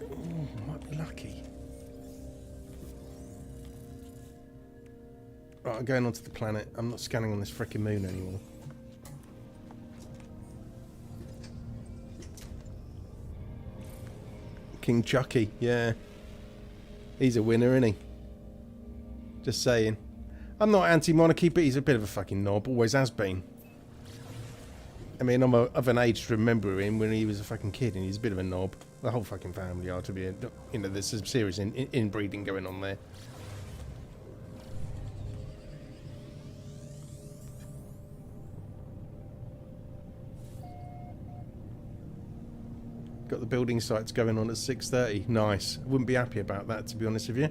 Oh, might be lucky. Right, I'm going onto the planet. I'm not scanning on this frickin' moon anymore. King Chucky, yeah. He's a winner, isn't he? Just saying. I'm not anti-monarchy, but he's a bit of a fucking knob. Always has been. I mean, I'm of an age to remember him when he was a fucking kid, and he's a bit of a knob. The whole fucking family are, to be... You know, there's some serious inbreeding going on there. Got the building sites going on at 6:30. Nice. I wouldn't be happy about that, to be honest with you.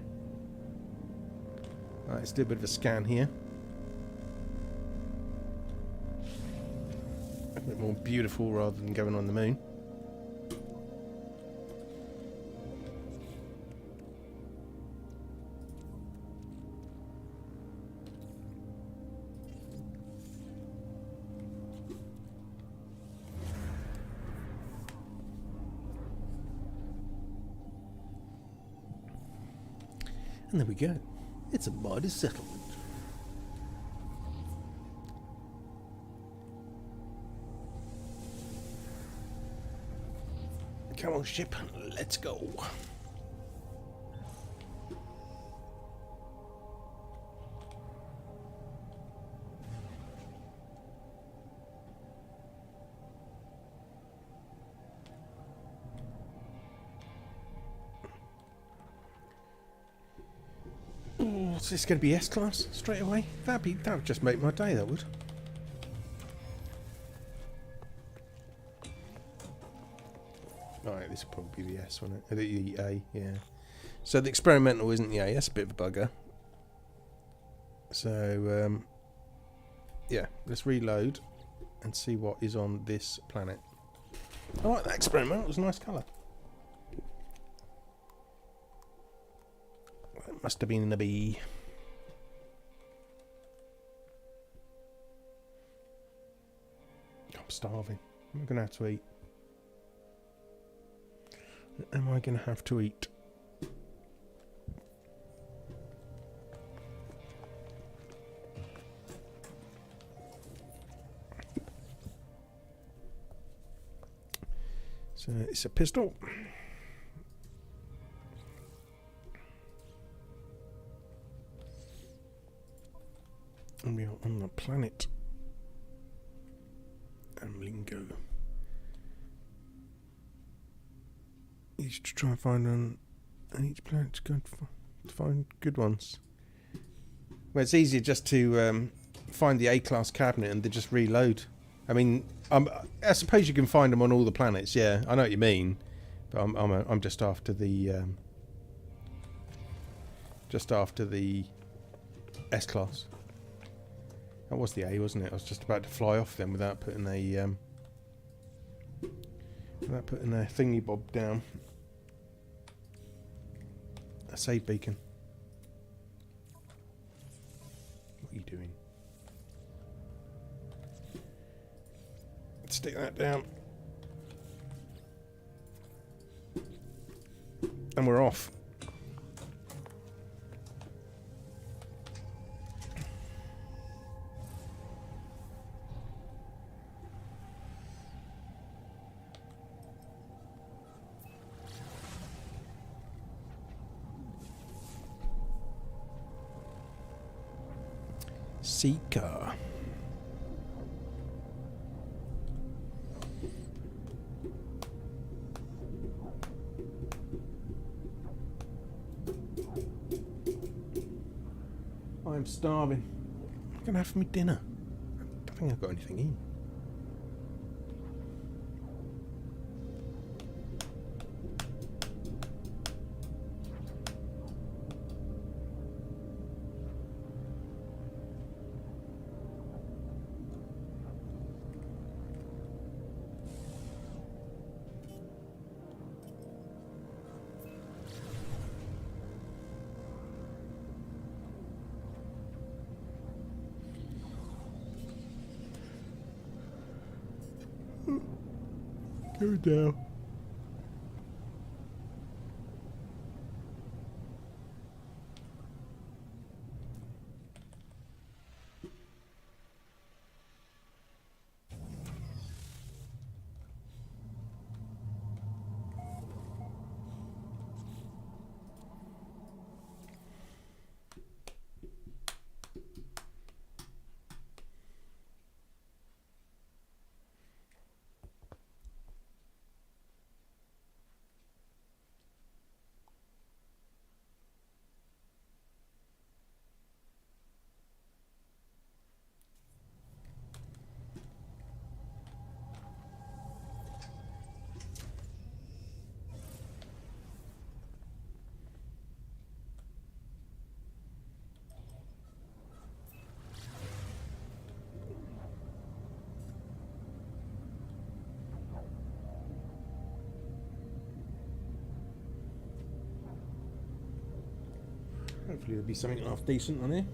Right, let's do a bit of a scan here. A bit more beautiful rather than going on the moon. And there we go. It's a mighty settlement. Come on, ship. Let's go. Is this going to be S-Class straight away? That would just make my day, that would. Alright, this will probably be the S, won't it? The A, yeah. So the experimental isn't the A, that's a bit of a bugger. So, yeah, let's reload and see what is on this planet. I like that experimental, it was a nice colour. It must have been a bee. I'm starving. I'm going to have to eat. Am I going to have to eat? So it's a pistol. And we are on the planet Amlingo. Each to try and find on each planet's going to find good ones. Well, it's easier just to find the A-class cabinet and then just reload. I mean, I suppose you can find them on all the planets. Yeah, I know what you mean, but I'm just after the S-class. That was the A, wasn't it? I was just about to fly off then without putting a thingy bob down. A save beacon. What are you doing? Stick that down. And we're off. Seeker. I'm starving. I'm gonna have me dinner. I don't think I've got anything in. Go down. Hopefully there'll be something half decent on here.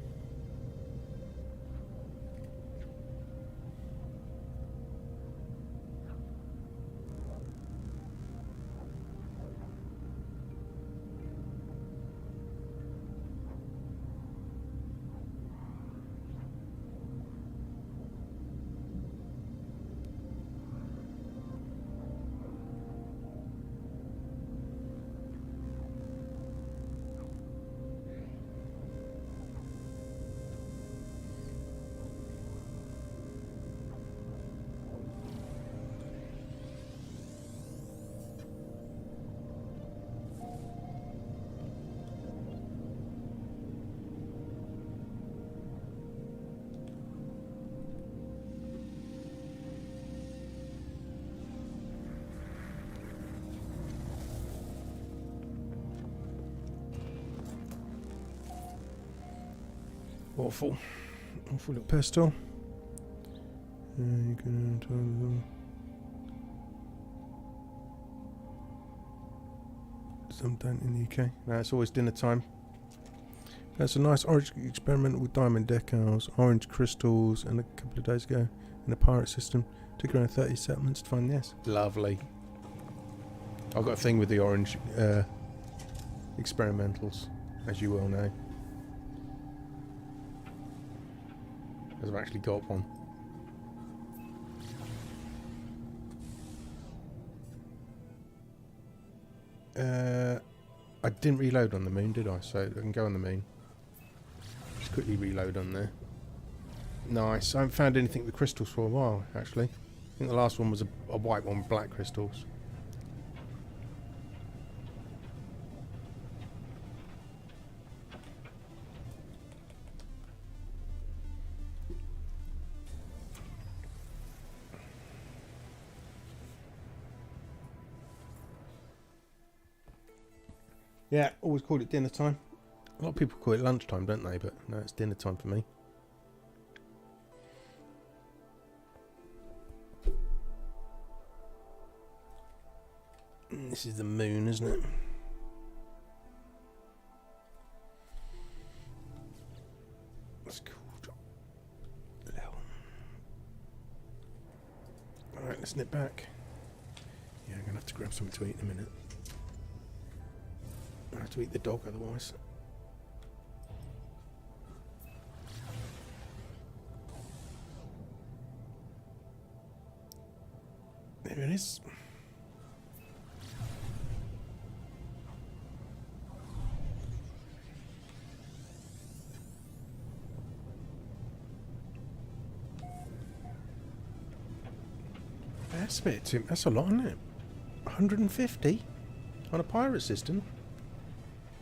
Awful little pistol. You can sometime in the UK. No, it's always dinner time. That's a nice orange experiment with diamond decals, orange crystals, and a couple of days ago in a pirate system. Took around 30 settlements to find this. Lovely. I've got a thing with the orange experimentals, as you well know. Because I've actually got one. I didn't reload on the moon, did I? So I can go on the moon. Just quickly reload on there. Nice. I haven't found anything with crystals for a while, actually. I think the last one was a white one with black crystals. Yeah, always called it dinner time. A lot of people call it lunchtime, don't they? But no, it's dinner time for me. This is the moon, isn't it? That's cool. Alright. Let's nip back. Yeah, I'm going to have to grab something to eat in a minute. I have to eat the dog otherwise. There it is. That's a bit too, that's a lot, isn't it? 150 on a pirate system.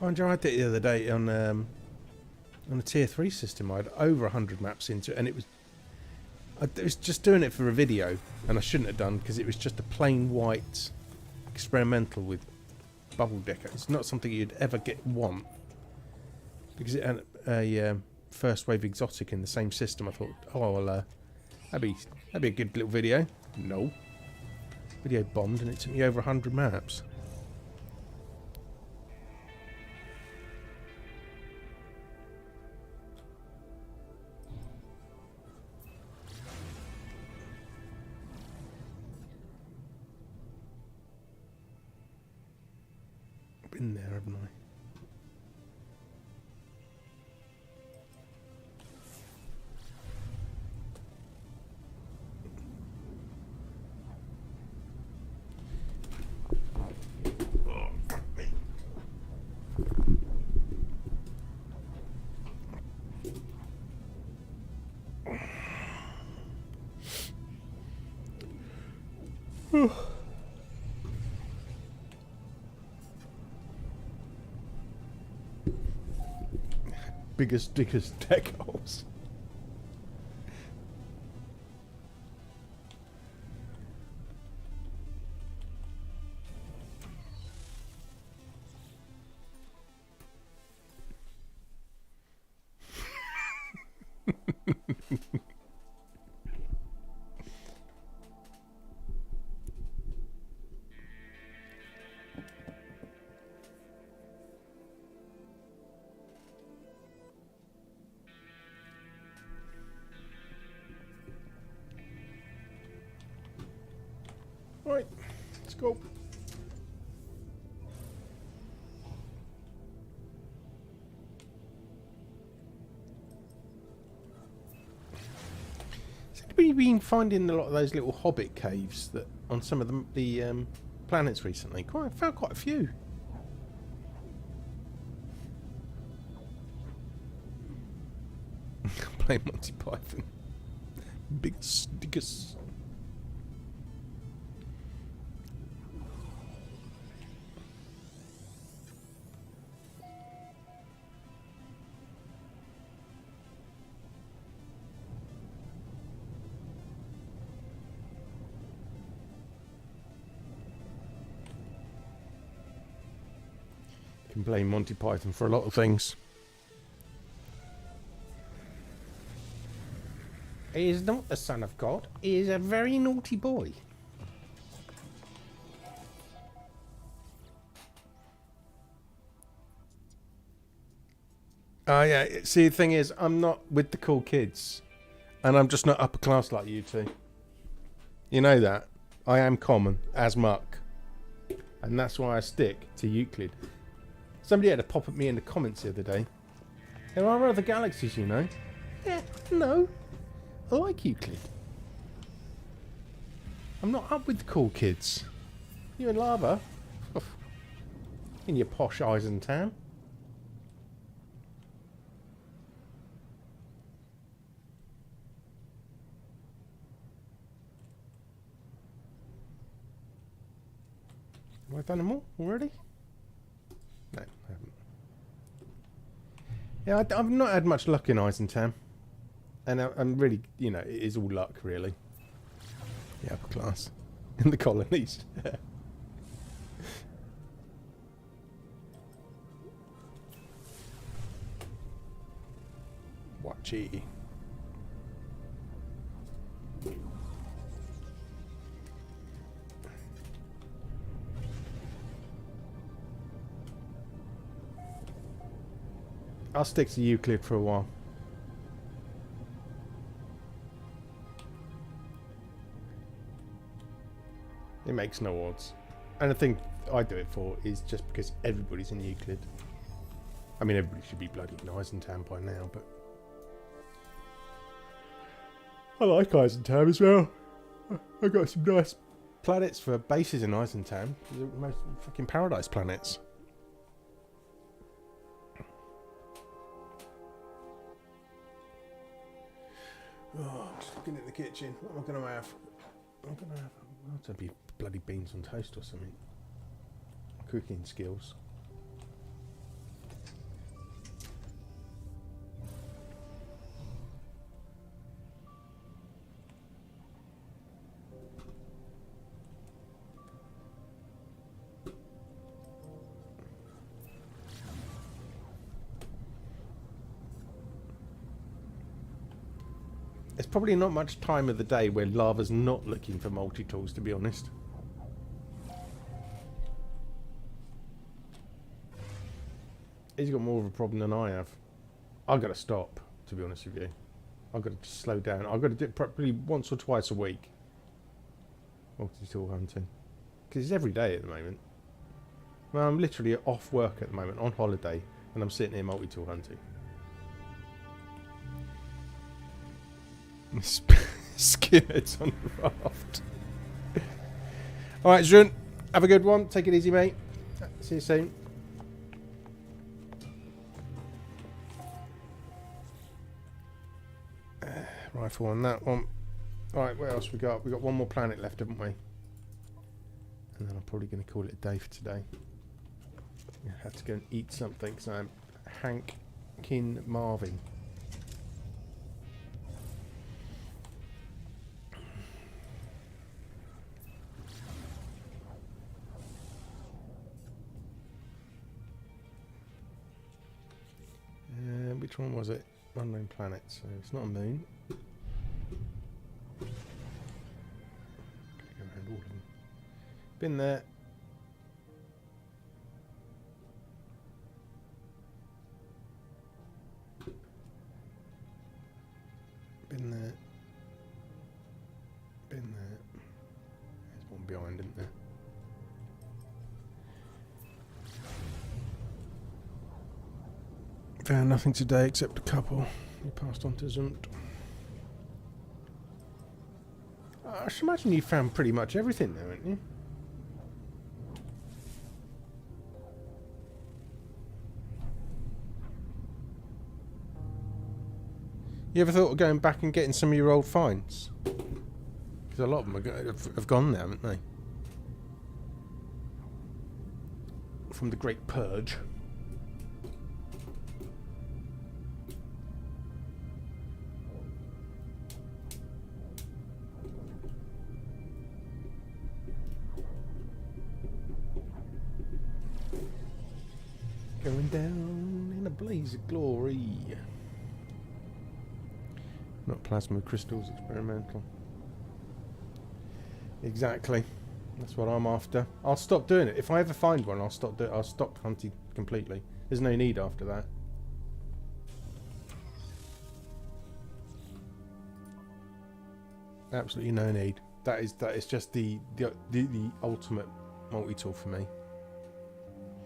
Mind you, I did it the other day on a tier 3 system. I had over 100 maps into it, and it was I was just doing it for a video, and I shouldn't have done because it was just a plain white experimental with bubble decker. It's not something you'd ever want because it had a first wave exotic in the same system. I thought, oh well, that'd be a good little video. No, video bombed, and it took me over 100 maps. Been there, haven't I? Oh, fuck me. Biggest deck holes. Right, let's go. We've been finding a lot of those little hobbit caves that on some of the planets recently. I found quite a few. Play Monty Python. Big stickers. Can blame Monty Python for a lot of things. He is not the son of God. He is a very naughty boy. Yeah. See, the thing is, I'm not with the cool kids, and I'm just not upper class like you two. You know that. I am common as muck, and that's why I stick to Euclid. Somebody had to pop at me in the comments the other day. There are other galaxies, you know. Yeah, no. I like Euclid. I'm not up with the cool kids. You and Lava. In your posh Eisentown. Have I done them all already? No, I haven't. Yeah, I've not had much luck in Eisentown. And I'm really, you know, it is all luck, really. The upper class. In the colonies. Watchy. I'll stick to Euclid for a while. It makes no odds. And the thing I do it for is just because everybody's in Euclid. I mean, everybody should be bloody in Eisentown by now, but I like Eisentown as well. I got some nice planets for bases in Eisentown. They're the most fucking paradise planets. Oh, I'm just looking at the kitchen. What am I going to have? I'm going to have to be bloody beans on toast or something. Cooking skills. There's probably not much time of the day where lava's not looking for multi-tools, to be honest. He's got more of a problem than I have. I've got to stop, to be honest with you. I've got to slow down. I've got to do it probably once or twice a week. Multi-tool hunting. Because it's every day at the moment. Well, I'm literally off work at the moment, on holiday, and I'm sitting here multi-tool hunting. Skinheads on the raft. Alright, Jun. Have a good one. Take it easy, mate. See you soon. Rifle on that one. Alright, what else we got? We got one more planet left, haven't we? And then I'm probably going to call it a day for today. I have to go and eat something because I'm Hankin Marvin. Which one was it? Unknown planet, so it's not a moon. Okay, go around all of them. Been there. Been there. Been there. There's one behind, isn't there? Found nothing today except a couple. You passed on to Zunt. I should imagine you found pretty much everything there, haven't you? You ever thought of going back and getting some of your old finds? Because a lot of them have gone now, haven't they? From the Great Purge. Going down in a blaze of glory. Not plasma crystals, experimental. Exactly. That's what I'm after. I'll stop doing it. If I ever find one, I'll stop hunting completely. There's no need after that. Absolutely no need. That is just the ultimate multi-tool for me.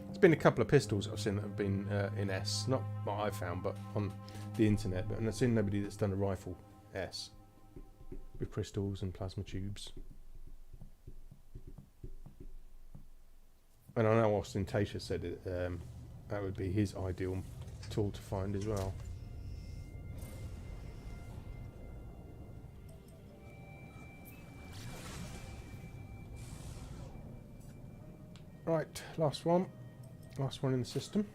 There's been a couple of pistols I've seen that have been in S. Not what I've found, but on the internet. But I've seen nobody that's done a rifle S with crystals and plasma tubes. And I know Ostentatious said it, that would be his ideal tool to find as well. Right, last one. Last one in the system.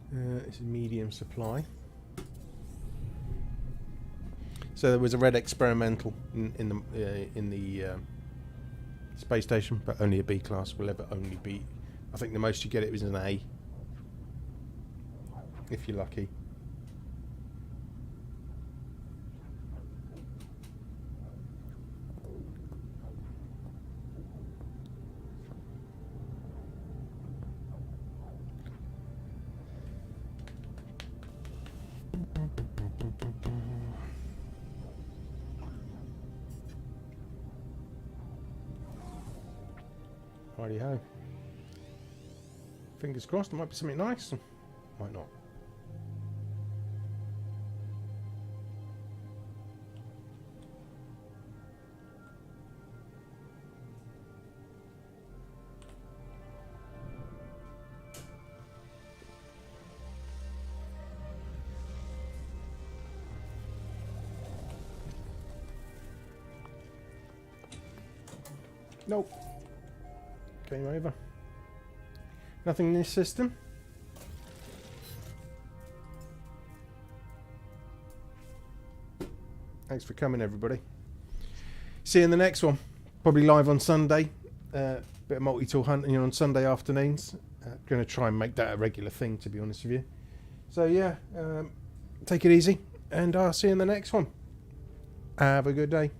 This is medium supply. So there was a red experimental in the space station, but only a B class. Will ever only be. I think the most you get it was an A, if you're lucky. Righty ho. Fingers crossed, there might be something nice. Might not. Nope. Game over. Nothing in this system. Thanks for coming, everybody. See you in the next one. Probably live on Sunday. Bit of multi-tool hunting on Sunday afternoons. Going to try and make that a regular thing, to be honest with you. So yeah, take it easy, and I'll see you in the next one. Have a good day.